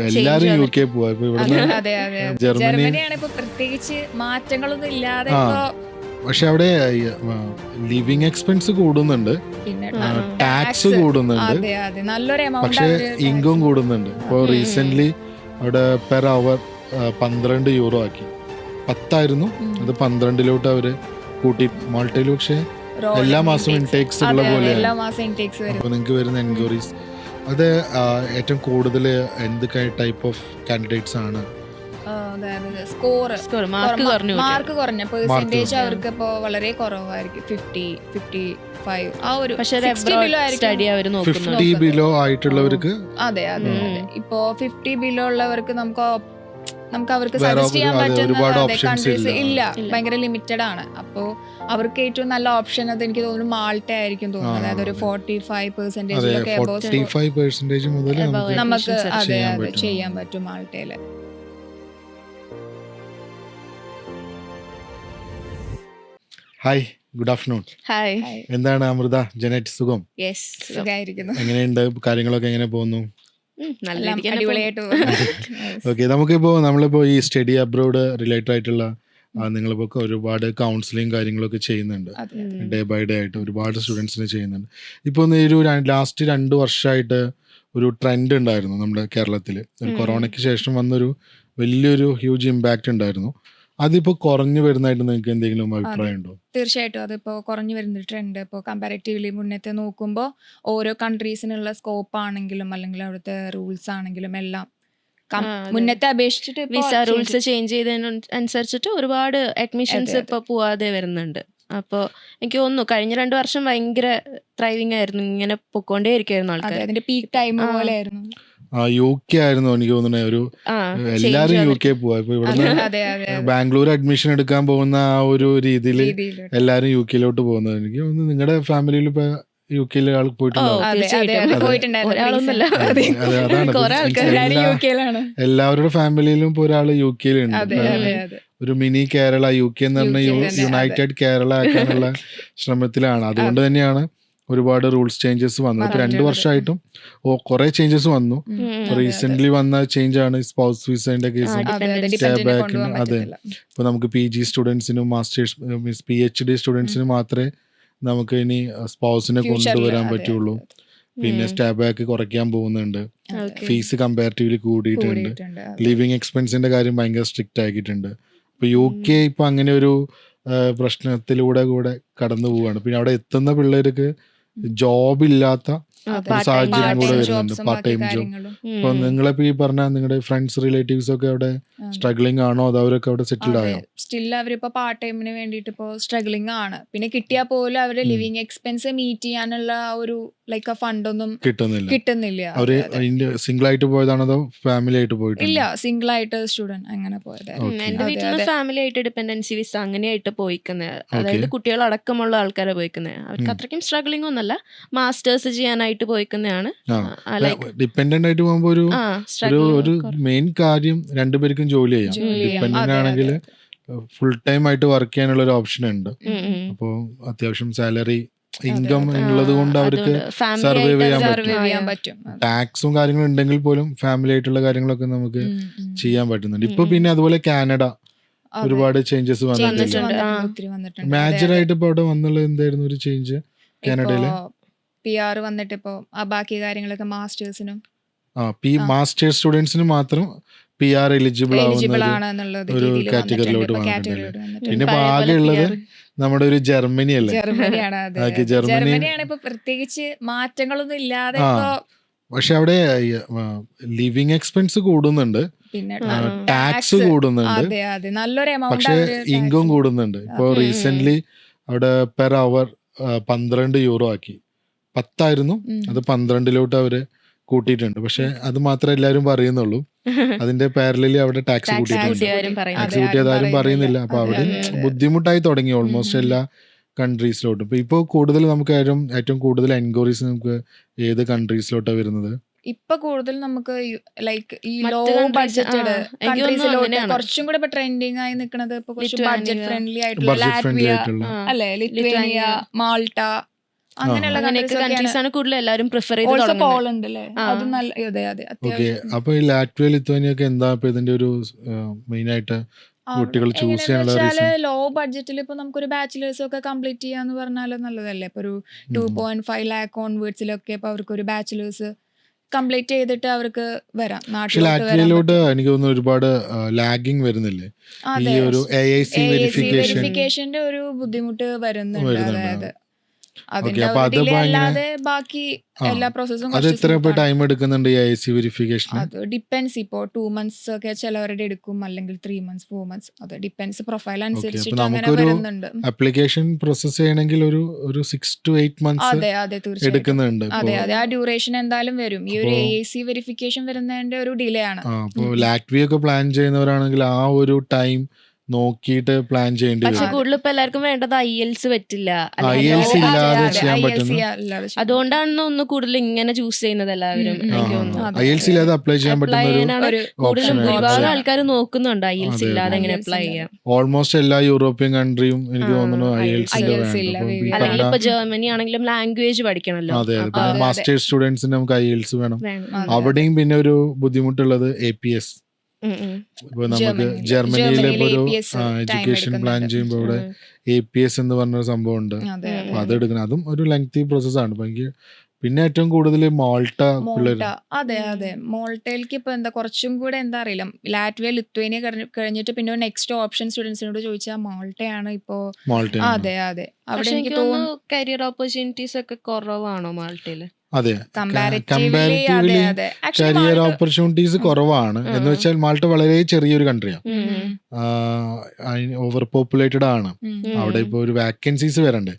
എല്ലാരും U K പോവാ. ഇപ്പൊ ഇവിടുന്ന് അതെ അതെ ജർമ്മനി ജർമ്മനിയാണ് ഇപ്പൊ പ്രത്യേകിച്ച് മാറ്റങ്ങളൊന്നും ഇല്ലാതെ ആ ഇപ്പൊ പക്ഷെ അവിടെ ലിവിങ് എക്സ്പെൻസ് കൂടുന്നുണ്ട്, പിന്നെ ടാക്സ് കൂടുന്നുണ്ട്, അതെ അതെ നല്ലൊരു എമൗണ്ട് പക്ഷെ ഇൻകം കൂടുന്നുണ്ട്. ഇപ്പോൾ റീസെന്റ് അവിടെ പെർ അവർ 12 യൂറോ ആക്കി. 10 അത് 12 അവര് കൂട്ടി. മാൾട്ടയിൽ പക്ഷെ എല്ലാ മാസവും ഇൻടേക്സ് ഉള്ള എല്ലാ പോലെയാണ്. മാസം ഇൻടേക്സ് വരും. അപ്പോൾ നിങ്ങൾക്ക് വരുന്ന എൻക്വയറീസ് അത് ഏറ്റവും കൂടുതൽ എന്ത് ടൈപ്പ് ഓഫ് കാൻഡിഡേറ്റ്സ് ആണ്? സ്കോർ മാർക്ക് കുറഞ്ഞ പെർസെന്റേജ് അവർക്ക് ഇപ്പോ വളരെ കുറവായിരിക്കും. 50-55 ആ ഒരു പക്ഷേ 60 below സ്റ്റഡി അവർ 50 ബിലോ ആയിട്ടുള്ളവർക്ക് അതെ അതെ അതെ. ഇപ്പോ 50 ബിലോ ഉള്ളവർക്ക് നമുക്ക് അവർക്ക് വേറെ സജസ്റ്റ് ചെയ്യാൻ ഒരുപാട് പറ്റുന്ന ഓപ്ഷൻസ് കൺട്രീസ് ഇല്ല. ഇല്ല, ഭയങ്കര ലിമിറ്റഡ് ആണ്. അപ്പോൾ അവർക്ക് ഏറ്റവും നല്ല ഓപ്ഷൻ അത് എനിക്ക് തോന്നുന്നു മാൾട്ട ആയിരിക്കും തോന്നുന്നത്. അതായത് ഒരു 45%-ലൊക്കെ 45% മുതൽ നമുക്ക് അതെ ചെയ്യാൻ അതെ പറ്റും. ചെയ്യാൻ പറ്റും മാൾട്ടയില്. Hi, good afternoon. ഹായ്. എന്താണ് അമൃത, ജനറ്റ് സുഖം? യെസ്, സുഖമായിരിക്കുന്നു, എങ്ങനെയുണ്ട്, കാര്യങ്ങളൊക്കെ എങ്ങനെ പോകുന്നു? നല്ല എല്ലാം രീതിക്ക് തന്നെ അടിപൊളിയായിട്ട് ഓക്കെ, നമ്മളിപ്പോ ഈ സ്റ്റഡി അബ്രോഡ് റിലേറ്റഡ് ആയിട്ടുള്ള നിങ്ങളിപ്പോ ഒരുപാട് കൗൺസിലിംഗ് കാര്യങ്ങളൊക്കെ ചെയ്യുന്നുണ്ട്. ഡേ ബൈ ഡേ ആയിട്ട് ഒരുപാട് സ്റ്റുഡൻസിന് ചെയ്യുന്നുണ്ട്. ഇപ്പോൾ ഈ ഒരു ലാസ്റ്റ് 2 വർഷമായിട്ട് ഒരു ട്രെൻഡ് ഉണ്ടായിരുന്നു നമ്മുടെ കേരളത്തിൽ. കൊറോണയ്ക്ക് ശേഷം വന്നൊരു വലിയൊരു ഹ്യൂജ് ഇമ്പാക്റ്റ് ഉണ്ടായിരുന്നു. അതിപ്പോ കുറഞ്ഞു വരുന്നതായിട്ട് നിങ്ങൾക്ക് എന്തെങ്കിലും അഭിപ്രായം ഉണ്ടോ? തീർച്ചയായിട്ടും അതിപ്പോ കുറഞ്ഞു വരുന്ന ട്രെൻഡ്. ഇപ്പോൾ കമ്പാരിറ്റീവ്ലി മുന്നത്തെ നോക്കുമ്പോൾ ഓരോ കൺട്രീസിനുള്ള സ്കോപ്പ് ആണെങ്കിലും അല്ലെങ്കിൽ അവിടുത്തെ റൂൾസ് ആണെങ്കിലും എല്ലാം മുന്നത്തെ അപേക്ഷിച്ചിട്ട് വിസ റൂൾസ് ചേഞ്ച് ചെയ്തതിനനുസരിച്ചിട്ട് ഒരുപാട് അഡ്മിഷൻസ് ഇപ്പൊ പോവാതെ വരുന്നുണ്ട്. അപ്പോൾ എനിക്ക് തോന്നുന്നു കഴിഞ്ഞ 2 വർഷം ഭയങ്കര ത്രൈവിംഗ് ആയിരുന്നു, ഇങ്ങനെ പൊക്കോണ്ടേ ഇരിക്കുമായിരുന്നു ആൾക്കാർ. അതിന്റെ പീക്ക് ടൈം പോലെ ആയിരുന്നു. യു കെ ആയിരുന്നു എനിക്ക് തോന്നുന്നത്. എല്ലാരും യു കെ പോവാ. ഇപ്പൊ ഇവിടുന്ന് ബാംഗ്ലൂർ അഡ്മിഷൻ എടുക്കാൻ പോകുന്ന ആ ഒരു രീതിയിൽ എല്ലാരും യു കെയിലോട്ട് പോകുന്നത്. എനിക്ക് തോന്നുന്നു നിങ്ങളുടെ ഫാമിലിയിൽ ഇപ്പൊ യു കെയിൽ ആൾ പോയിട്ടുണ്ടാവും. എല്ലാവരുടെ ഫാമിലിയിലും ഇപ്പൊ ഒരാള് യു കെയിലുണ്ട്. ഒരു മിനി കേരള, യു കെ എന്ന് പറഞ്ഞ യുണൈറ്റഡ് കേരള ആക്കാനുള്ള ശ്രമത്തിലാണ്. അതുകൊണ്ട് തന്നെയാണ് ഒരുപാട് റൂൾസ് ചേഞ്ചസ് വന്നത്. ഇപ്പൊ 2 വർഷമായിട്ടും കുറെ ചേഞ്ചസ് വന്നു. റീസെന്റ് വന്ന ചേഞ്ച് ആണ് സ്പൗസ് വിസന്റെ കേസ്, സ്റ്റേ ബാക്കിന്. അതെ, ഇപ്പൊ നമുക്ക് PG സ്റ്റുഡൻസിനും മാസ്റ്റേഴ്സ് PhD സ്റ്റുഡൻസിനും മാത്രമേ നമുക്ക് ഇനി സ്പൗസിനെ കൊണ്ടുവരാൻ പറ്റുള്ളൂ. പിന്നെ സ്റ്റേ ബാക്ക് കുറയ്ക്കാൻ പോകുന്നുണ്ട്. ഫീസ് കമ്പാരിറ്റീവ്ലി കൂടിയിട്ടുണ്ട്. ലിവിങ് എക്സ്പെൻസിന്റെ കാര്യം ഭയങ്കര സ്ട്രിക്റ്റ് ആക്കിയിട്ടുണ്ട്. ഇപ്പൊ യു കെ ഇപ്പൊ അങ്ങനെ ഒരു പ്രശ്നത്തിലൂടെ കടന്നു പോവുകയാണ്. പിന്നെ അവിടെ എത്തുന്ന പിള്ളേർക്ക് ജോബ് ഇല്ലാത്ത ഒരു സാഹചര്യം കൂടെ വരുന്നുണ്ട്, പാർട്ട് ടൈം ജോബ്. അപ്പൊ നിങ്ങളിപ്പോ ഈ പറഞ്ഞ നിങ്ങളുടെ ഫ്രണ്ട്സ് റിലേറ്റീവ്സ് ഒക്കെ അവിടെ സ്ട്രഗ്ലിംഗ് ആണോ, അതോ അവരൊക്കെ അവിടെ സെറ്റിൽഡ് ആയോ? സ്റ്റിൽ അവരിപ്പോ പാർട്ട് ടൈമിന് വേണ്ടിട്ട് ഇപ്പോ സ്ട്രഗ്ലിംഗ് ആണ്. പിന്നെ കിട്ടിയാൽ പോലും അവരുടെ ലിവിങ് എക്സ്പെൻസ് മീറ്റ് ചെയ്യാനുള്ള ഒരു ലൈക്ക് ഫണ്ടൊന്നും കിട്ടുന്നില്ല. അവര് സിംഗിൾ ആയിട്ട് പോയതാണോ അതോ ഫാമിലി ആയിട്ട് പോയിട്ട്? ഇല്ല, സിംഗിൾ ആയിട്ട് സ്റ്റുഡന്റ് അങ്ങനെ പോയത്. എന്റെ വീട്ടിൽ നിന്ന് ഫാമിലി ആയിട്ട് ഡിപെൻഡൻസി വിസ അങ്ങനെയായിട്ട് പോയിക്കുന്നത്. അതായത് കുട്ടികളടക്കമുള്ള ആൾക്കാരെ പോയിക്കുന്നത്. അവർക്ക് അത്രയ്ക്കും സ്ട്രഗ്ലിംഗ് ഒന്നല്ല, മാസ്റ്റേഴ്സ് ചെയ്യാനായിട്ട് പോയിക്കുന്നതാണ്. ഡിപെൻഡന്റ് ആയിട്ട് പോകുമ്പോ ഒരു മെയിൻ കാര്യം രണ്ടുപേർക്കും ജോലി ചെയ്യാം. ഡിപെൻഡന്റ് ആണെങ്കിൽ ഫുൾ ടൈം ആയിട്ട് വർക്ക് ചെയ്യാനുള്ള ഒരു ഓപ്ഷൻ ഉണ്ട്. അപ്പോൾ അത്യാവശ്യം സാലറി ഇൻകം ഉള്ളത് കൊണ്ട് അവർക്ക് സർവൈവ് ചെയ്യാൻ പറ്റും. ടാക്സും കാര്യങ്ങളും ഉണ്ടെങ്കിൽ പോലും ഫാമിലി ആയിട്ടുള്ള കാര്യങ്ങളൊക്കെ നമുക്ക് ചെയ്യാൻ പറ്റുന്നുണ്ട്. ഇപ്പൊ പിന്നെ അതുപോലെ കാനഡ ഒരുപാട് ചേഞ്ചസ് വന്നിട്ടുണ്ട്. മേജർ ആയിട്ട് ഇപ്പൊ അവിടെ വന്നുള്ള എന്തായിരുന്നു ഒരു ചേഞ്ച് കാനഡയില്? PR വന്നിട്ട് ഇപ്പൊ ബാക്കി കാര്യങ്ങളൊക്കെ മാസ്റ്റേഴ്സിനും മാസ്റ്റേഴ്സ് സ്റ്റുഡൻസിന് മാത്രം PR എലിജിബിൾ ആവുന്ന ഒരു കാറ്റഗറിയിലോട്ട് വന്നിട്ടുണ്ട്. പിന്നെ ആകെയുള്ളത് നമ്മുടെ ഒരു ജർമ്മനി അല്ലേ? ജർമ്മനിയാണ് ഇപ്പൊ പ്രത്യേകിച്ച് മാറ്റങ്ങളൊന്നും ഇല്ലാതെ. പക്ഷെ അവിടെ ലിവിങ് എക്സ്പെൻസ് കൂടുന്നുണ്ട്, പിന്നെ ടാക്സ് കൂടുന്നുണ്ട്, നല്ലൊരു പക്ഷെ ഇൻകം കൂടുന്നുണ്ട്. ഇപ്പൊ റീസെന്റ് അവിടെ പെർ അവർ 12 യൂറോ ആക്കി. 10 അത് 12 അവര് കൂട്ടിയിട്ടുണ്ട്. പക്ഷെ അത് മാത്രമേ എല്ലാവരും പറയുന്നുള്ളൂ. അതിന്റെ പാരലലി അവിടെ ടാക്സ് കൂട്ടിയിട്ടുണ്ട്. ടാക്സ് കൂട്ടിയതാരും പറയുന്നില്ല. അപ്പൊ അവിടെ ബുദ്ധിമുട്ടായി തുടങ്ങി ഓൾമോസ്റ്റ് എല്ലാ കൺട്രീസിലോട്ടും. ഇപ്പൊ കൂടുതൽ നമുക്ക് ഏറ്റവും കൂടുതൽ എൻക്വയറീസ് നമുക്ക് ഏത് കൺട്രീസിലോട്ടാണ് വരുന്നത്? ഇപ്പൊ കൂടുതൽ നമുക്ക് ലൈക്ക് ഈ ലോ ബഡ്ജറ്റഡ് കൺട്രീസിലോട്ട് കുറച്ചും കൂടെ ഇപ്പൊ ട്രെൻഡിങ് ആയി നിൽക്കുന്നത് ഇപ്പൊ കുറച്ച് ബഡ്ജറ്റ് ഫ്രണ്ട്ലി ആയിട്ടുള്ള ലാറ്റ്വിയ അല്ലെ, ലിത്വേനിയ, മാൾട്ട, അങ്ങനെയുള്ള അങ്ങനെയൊക്കെ കൺട്രീസ് ആണ് കൂടുതൽ എല്ലാവരും പ്രിഫർ ചെയ്ത് ഓൾസോ തുടങ്ങുന്നത്. പോളണ്ട് അല്ലേ, അത് നല്ല അതെ അതെ ഓക്കെ. അത്യാവശ്യം. അപ്പൊ ഈ ലാറ്റ്വിയ ലിത്വാനിയ ഒക്കെ എന്താ ഇപ്പൊ ഇതിന്റെ ഒരു മെയിൻ ആയിട്ട് കുട്ടികൾ ചൂസ് എങ്ങനെയാന്ന് ചെയ്യാനുള്ള വെച്ചാല് റീസൺ? ലോ ബഡ്ജറ്റിൽ ഇപ്പൊ നമുക്കൊരു ബാച്ചിലേഴ്സ് ഒക്കെ കംപ്ലീറ്റ് ചെയ്യാന്ന് പറഞ്ഞാൽ നല്ലതല്ലേ. ഇപ്പൊ ഒരു 2.5 ലാക്ക് ഓൺവേർഡ്സിലൊക്കെ ഇപ്പൊ അവർക്ക് ഒരു ബാച്ചിലേഴ്സ് കംപ്ലീറ്റ് ചെയ്തിട്ട് അവർക്ക് വരാം, പക്ഷെ നാട്ടിലോട്ട് വരാൻ ലാറ്റ്വിയയിലോട്ട് പറ്റും. എനിക്ക് തോന്നുന്നു ഒരുപാട് ലാഗിങ് വരുന്നില്ലേ ഈ അതെ, ഒരു AIC വെരിഫിക്കേഷൻ വെരിഫിക്കേഷന്റെ ഒരു ബുദ്ധിമുട്ട് വരുന്നുണ്ട്. വരുന്നുണ്ട്. അതായത് ഓക്കെ. അതിന്റെ അപ്പൊ ഒരു അതിപ്പോ ഡിലേ എങ്ങനെ അല്ലാതെ ബാക്കി ആ എല്ലാ പ്രോസസ്സും അത് കുറച്ച് എത്ര ഇപ്പൊ സ്മൂത്ത് ആണ്. ടൈം എടുക്കുന്നുണ്ട് ഈ AIC വെരിഫിക്കേഷൻ? അത് ഡിപ്പെൻസ്. ഇപ്പോൾ 2 months ഒക്കെ ചിലവരുടെ എടുക്കും, അല്ലെങ്കിൽ 3 months 4 months. അത് ഡിപ്പെൻസ്, പ്രൊഫൈൽ ഓക്കെ. അപ്പൊ അനുസരിച്ചിട്ട് അങ്ങനെ നമുക്കൊരു വരുന്നുണ്ട്. അപ്ലിക്കേഷൻ പ്രോസസ് ചെയ്യണമെങ്കിൽ ഒരു 6 to 8 months അതെ അതെ തീർച്ചയായിട്ടും. എടുക്കുന്നുണ്ട്. ഇപ്പോ അതെ അതെ, ആ ഡ്യൂറേഷൻ എന്തായാലും വരും. ഈ ഒരു അപ്പോ AAC വെരിഫിക്കേഷൻ വരുന്നതിന്റെ ഒരു ഡിലേ ആണ്. അപ്പോൾ ലാറ്റ്വിയ ഒക്കെ പ്ലാൻ ചെയ്യുന്നവരാണെങ്കിൽ ആ ഒരു ടൈം നോക്കിയിട്ട് പ്ലാൻ ചെയ്യേണ്ടി പക്ഷെ വരും. കൂടുതൽ ഇപ്പൊ എല്ലാവർക്കും വേണ്ടത് IELTS പറ്റില്ല, അല്ലെങ്കിൽ IELTS low ഇല്ലാതെ budget അതെ ആണ്. ചെയ്യാൻ IELTS പറ്റുന്ന അല്ലാതെ ചെയ്യാൻ അതുകൊണ്ടാണ് ഒന്ന് കൂടുതൽ ഇങ്ങനെ ചൂസ് ചെയ്യുന്നത് എല്ലാവരും, എനിക്ക് തോന്നുന്നു. അതെ IELTS അതെ ഇല്ലാതെ അപ്ലൈ ചെയ്യാൻ അപ്ലൈ പറ്റുന്ന ഒരു ചെയ്യാനാണ് ഒരു കൂടുതലും ഓപ്ഷൻ ഭൂരിഭാഗം ഓപ്ഷൻ ആൾക്കാർ നോക്കുന്നുണ്ട് IELTS അതെ ഇല്ലാതെ അതെ. എങ്ങനെ IELTS അപ്ലൈ ഇല്ലാതെ. ചെയ്യാം. ഓൾമോസ്റ്റ് എല്ലാ യൂറോപ്യൻ കൺട്രിയും എനിക്ക് തോന്നുന്നു IELTS IELTS IELTS വേണ്ട. ഇല്ല, അപ്പം ഈ വേണം. അല്ലെങ്കിൽ പറഞ്ഞ ഇപ്പൊ ജർമ്മനി ആണെങ്കിലും ലാംഗ്വേജ് പഠിക്കണല്ലോ, അതെ അതെ. അപ്പൊ പിന്നെ അതെ അതെ മാസ്റ്റേഴ്സ് സ്റ്റുഡൻസിന് നമുക്ക് IELTS വേണം. വേണം. അതെ അതെ. അവിടെയും പിന്നെ ഒരു ബുദ്ധിമുട്ടുള്ളത് APS. ഇപ്പൊ നമുക്ക് ജർമ്മനിയിലെ ഇപ്പൊ ഒരു APS ടൈം എഡ്യൂക്കേഷൻ പ്ലാൻ എടുക്കുന്നുണ്ട്. ചെയ്യുമ്പോൾ ഇവിടെ APS എന്ന് പറഞ്ഞൊരു സംഭവം ഉണ്ട്. അതെ അതെ അപ്പൊ അത് എടുക്കണം. അതും ഒരു ലെങ്തി പ്രോസസ്സാണ്. അപ്പൊ എനിക്ക് പിന്നെ ഏറ്റവും കൂടുതൽ മാൾട്ട പിള്ളേർ മോൾട്ട. അതെ അതെ, മോൾട്ടയിലേക്ക് ഇപ്പൊ എന്താ കുറച്ചും കൂടെ എന്താ അറിയില്ല, ലാറ്റ്വിയ ലിത്വേനിയ കഴിഞ്ഞിട്ട് പിന്നെ നെക്സ്റ്റ് ഓപ്ഷൻ സ്റ്റുഡൻസിനോട് ചോദിച്ചാൽ മാൾട്ടയാണ് ഇപ്പോ. മാൾട്ടയാണ്. അതെ അതെ, അവിടെ പക്ഷെ എനിക്ക് എനിക്ക് തോന്നുന്നു തോന്നുന്നു കരിയർ ഓപ്പർച്യൂണിറ്റീസ് ഒക്കെ കുറവാണോ മാൾട്ടയില്? അതെ. കമ്പാരിറ്റീവ്ലി. അതെ കമ്പാരിറ്റീവ്ലി അതെ, ആക്ച്വലി കരിയർ മാൾട്ട ഓപ്പർച്യൂണിറ്റീസ് കുറവാണ്. എന്ന് വെച്ചാൽ മാൾട്ട വളരെ ചെറിയൊരു കൺട്രിയാണ്. ഓവർ പോപ്പുലേറ്റഡ് ആണ്. അവിടെ ഇപ്പോൾ ഒരു വാക്കൻസീസ് വരണ്ടേ.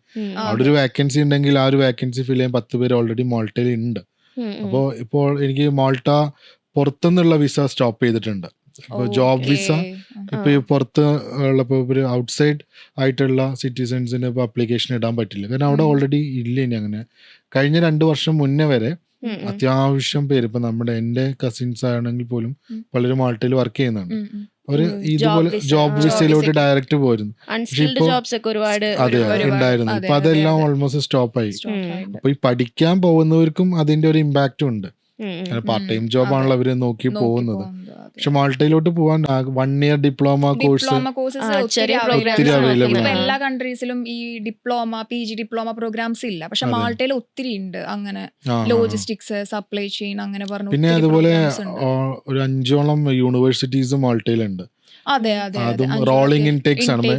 അവിടെ ഒരു വാക്കൻസി ഉണ്ടെങ്കിൽ ആ ഒരു വാക്കൻസി ഫിൽ ചെയ്യാൻ 10 പേര് ഓൾറെഡി മാൾട്ടയിൽ ഉണ്ട്. അപ്പോൾ ഇപ്പോൾ എനിക്ക് മാൾട്ട പുറത്തുനിന്നുള്ള വിസ സ്റ്റോപ്പ് ചെയ്തിട്ടുണ്ട്. ഇപ്പോൾ ജോബ് വിസ ഇപ്പൊ ഈ പുറത്ത് ഉള്ള ഒരു ഔട്ട്സൈഡ് ആയിട്ടുള്ള സിറ്റിസൺസിന് ഇപ്പോൾ അപ്ലിക്കേഷൻ ഇടാൻ പറ്റില്ല. കാരണം അവിടെ ഓൾറെഡി ഇല്ല. ഇനി അങ്ങനെ കഴിഞ്ഞ 2 വർഷം മുന്നേ വരെ അത്യാവശ്യം പേര് ഇപ്പൊ എൻ്റെ കസിൻസ് ആണെങ്കിൽ പോലും പലരും മാൾട്ടയിൽ വർക്ക് ചെയ്യുന്നുണ്ട്. അവര് ഇതുപോലെ ജോബ് വിസയിലോട്ട് ഡയറക്റ്റ് പോയിരുന്നു. അൺസ്കിൽഡ് ജോബ്സ് ഒക്കെ ഒരുപാട് അതെ ഉണ്ടായിരുന്നു. ഇപ്പൊ അതെല്ലാം ഓൾമോസ്റ്റ് സ്റ്റോപ്പായി. അപ്പൊ ഈ പഠിക്കാൻ പോകുന്നവർക്കും അതിന്റെ ഒരു ഇമ്പാക്റ്റും ഉണ്ട്. പാർട്ട് ടൈം ജോബ് ആണല്ലോ അവര് നോക്കി പോകുന്നത്. പക്ഷെ മാൾട്ടയിലോട്ട് പോകാൻ 1 year ഡിപ്ലോമ കോഴ്സ് കോഴ്സസ് ചെറിയ ഒത്തിരി ഒത്തിരി അവൈലബിൾ available ആണ്. ആണ്. എല്ലാ കൺട്രീസിലും ഈ ഡിപ്ലോമ PG ഡിപ്ലോമ പ്രോഗ്രാംസ് ഇല്ല, പക്ഷെ അതെ. മാൾട്ടയിൽ ഒത്തിരി ഉണ്ട്. അങ്ങനെ ലോജിസ്റ്റിക്സ്, സപ്ലൈ ചെയിൻ, അങ്ങനെ പറഞ്ഞ പിന്നെ ഒത്തിരി അതുപോലെ programs ഉണ്ട്. ഒരു 5ഓളം യൂണിവേഴ്സിറ്റീസ് മാൾട്ടയിലുണ്ട്. അതെ അതെ അതെ, അതും റോളിംഗ് ഇൻടേക്സ് ആണ്.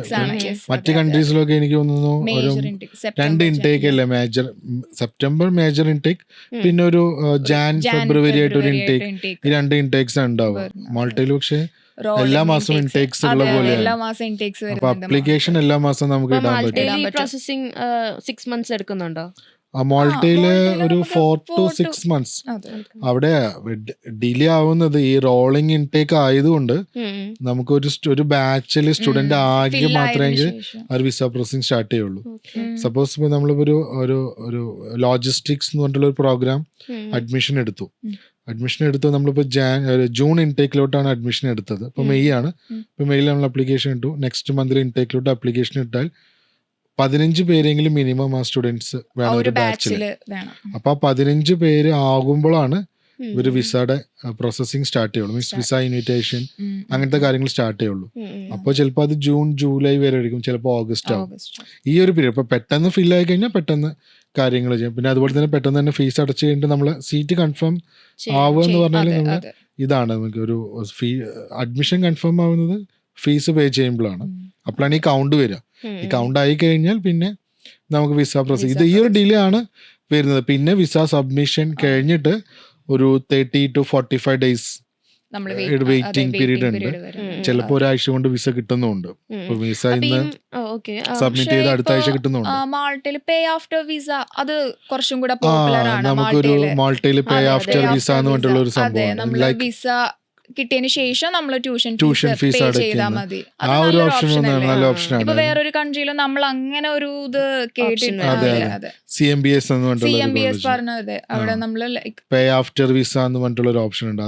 മറ്റ് കൺട്രീസിലൊക്കെ എനിക്ക് തോന്നുന്നു ഒരു 2 ഇൻടേക്ക് അല്ലേ മേജർ. സെപ്റ്റംബർ മേജർ ഇൻടേക്ക്, പിന്നെ ഒരു ഫെബ്രുവരി ആയിട്ട് ഒരു ഇൻടേക്ക്. ഈ 2 ഇൻടേക്സ് ഉണ്ടാവും. മാൾട്ടയിൽ പക്ഷെ എല്ലാ മാസവും ഇൻടേക്സ് ഉള്ള എല്ലാ പോലെയാണ്. മാസം ഇൻടേക്സ് അപ്പൊ അപ്ലിക്കേഷൻ എല്ലാ മാസവും നമുക്ക് ഇടാൻ പറ്റും. മാൾട്ടയില് പ്രോസസിങ് 6 months എടുക്കുന്നുണ്ടോ? മാൾട്ടയില് ഒരു നമുക്ക് 4 to 6 4 months. അവിടെ ഡിലേ ആവുന്നത് ഈ റോളിംഗ് ഇൻടേക്ക് ആയതുകൊണ്ട് നമുക്ക് ഒരു ബാച്ചിൽ സ്റ്റുഡന്റ് ആകെ മാത്രമേ ഒരു വിസ പ്രോസസിങ് സ്റ്റാർട്ട് ചെയ്യുള്ളൂ. സപ്പോസ് ഇപ്പോൾ നമ്മളിപ്പോ ഒരു ലോജിസ്റ്റിക്സ് എന്ന് പറഞ്ഞിട്ടുള്ള ഒരു പ്രോഗ്രാം അഡ്മിഷൻ എടുത്തു. നമ്മളിപ്പോ ജൂൺ ഇൻടേക്കിലോട്ടാണ് അഡ്മിഷൻ എടുത്തത്. ഇപ്പൊ മെയ് ആണ്. ഇപ്പൊ മെയ്യിൽ നമ്മൾ അപ്ലിക്കേഷൻ ഇട്ടു. നെക്സ്റ്റ് മന്തിൽ ഇൻടേക്കിലോട്ട് അപ്ലിക്കേഷൻ ഇട്ടാൽ 15 പേരെങ്കിലും മിനിമം ആ സ്റ്റുഡൻസ് വേണം ഒരു ബാച്ചിൽ. അപ്പൊ 15 പേര് ആകുമ്പോഴാണ് ഒരു വിസയുടെ പ്രോസസ്സിങ് സ്റ്റാർട്ട് ചെയ്യുള്ളൂ. മീൻസ് വിസ ഇൻവിറ്റേഷൻ അങ്ങനത്തെ കാര്യങ്ങൾ സ്റ്റാർട്ട് ചെയ്യുള്ളൂ. അപ്പോൾ ചിലപ്പോൾ അത് ജൂൺ ജൂലൈ വരെ ആയിരിക്കും, ചിലപ്പോൾ ഓഗസ്റ്റ് ആവും. ഈ ഒരു പീരീഡ് ഇപ്പൊ പെട്ടെന്ന് ഫിൽ ആയി കഴിഞ്ഞാൽ പെട്ടെന്ന് കാര്യങ്ങൾ ചെയ്യും. പിന്നെ അതുപോലെ തന്നെ പെട്ടെന്ന് തന്നെ ഫീസ് അടച്ചു കഴിഞ്ഞിട്ട് നമ്മള് സീറ്റ് കൺഫേം ആവുക എന്ന് പറഞ്ഞാൽ നമ്മൾ ഇതാണ് നമുക്ക് ഒരു അഡ്മിഷൻ കൺഫേം ആവുന്നത് ഫീസ് പേ ചെയ്യുമ്പോഴാണ്. അപ്പോഴാണ് ഈ കൗണ്ട് വരിക. ഈ കൗണ്ട് ആയി കഴിഞ്ഞാൽ പിന്നെ നമുക്ക് വിസ പ്രോസസ് ഇത് ഈ ഒരു ഡിലേ ആണ് വരുന്നത്. പിന്നെ വിസ സബ്മിഷൻ കഴിഞ്ഞിട്ട് ഒരു 30 to 45 days വെയിറ്റിംഗ് പീരീഡ് ഉണ്ട്. ചിലപ്പോൾ ഒരാഴ്ച കൊണ്ട് വിസ കിട്ടുന്നുണ്ട്. ഇപ്പൊ വിസ ഇന്ന് സബ്മിറ്റ് ചെയ്ത് അടുത്ത ആഴ്ച കിട്ടുന്നുണ്ട്. മാൾട്ടയിൽ പേ ആഫ്റ്റർ വിസ അത് കുറച്ചും കൂടെ പോപ്പുലർ ആണ്. നമുക്കൊരു മാൾട്ടയിൽ പേ ആഫ്റ്റർ വിസ എന്ന് പറഞ്ഞിട്ടുള്ള ഒരു സംഭവം. വിസ കിട്ടിയതിന് ശേഷം നമ്മൾ ട്യൂഷൻ ഫീസ് പേ ചെയ്താൽ മതി. ആ ഒരു ഓപ്ഷൻ നല്ല ഓപ്ഷനാണ്. ഇപ്പൊ വേറൊരു കൺട്രിയിലും നമ്മൾ അങ്ങനെ ഒരു ഇത് കേട്ടിട്ടുണ്ട്. CMBS എന്ന് പറഞ്ഞത് അവിടെ നമ്മള് പേ ആഫ്റ്റർ വിസ എന്ന് പറഞ്ഞിട്ടുള്ള ഒരു ഓപ്ഷൻ ഉണ്ട്.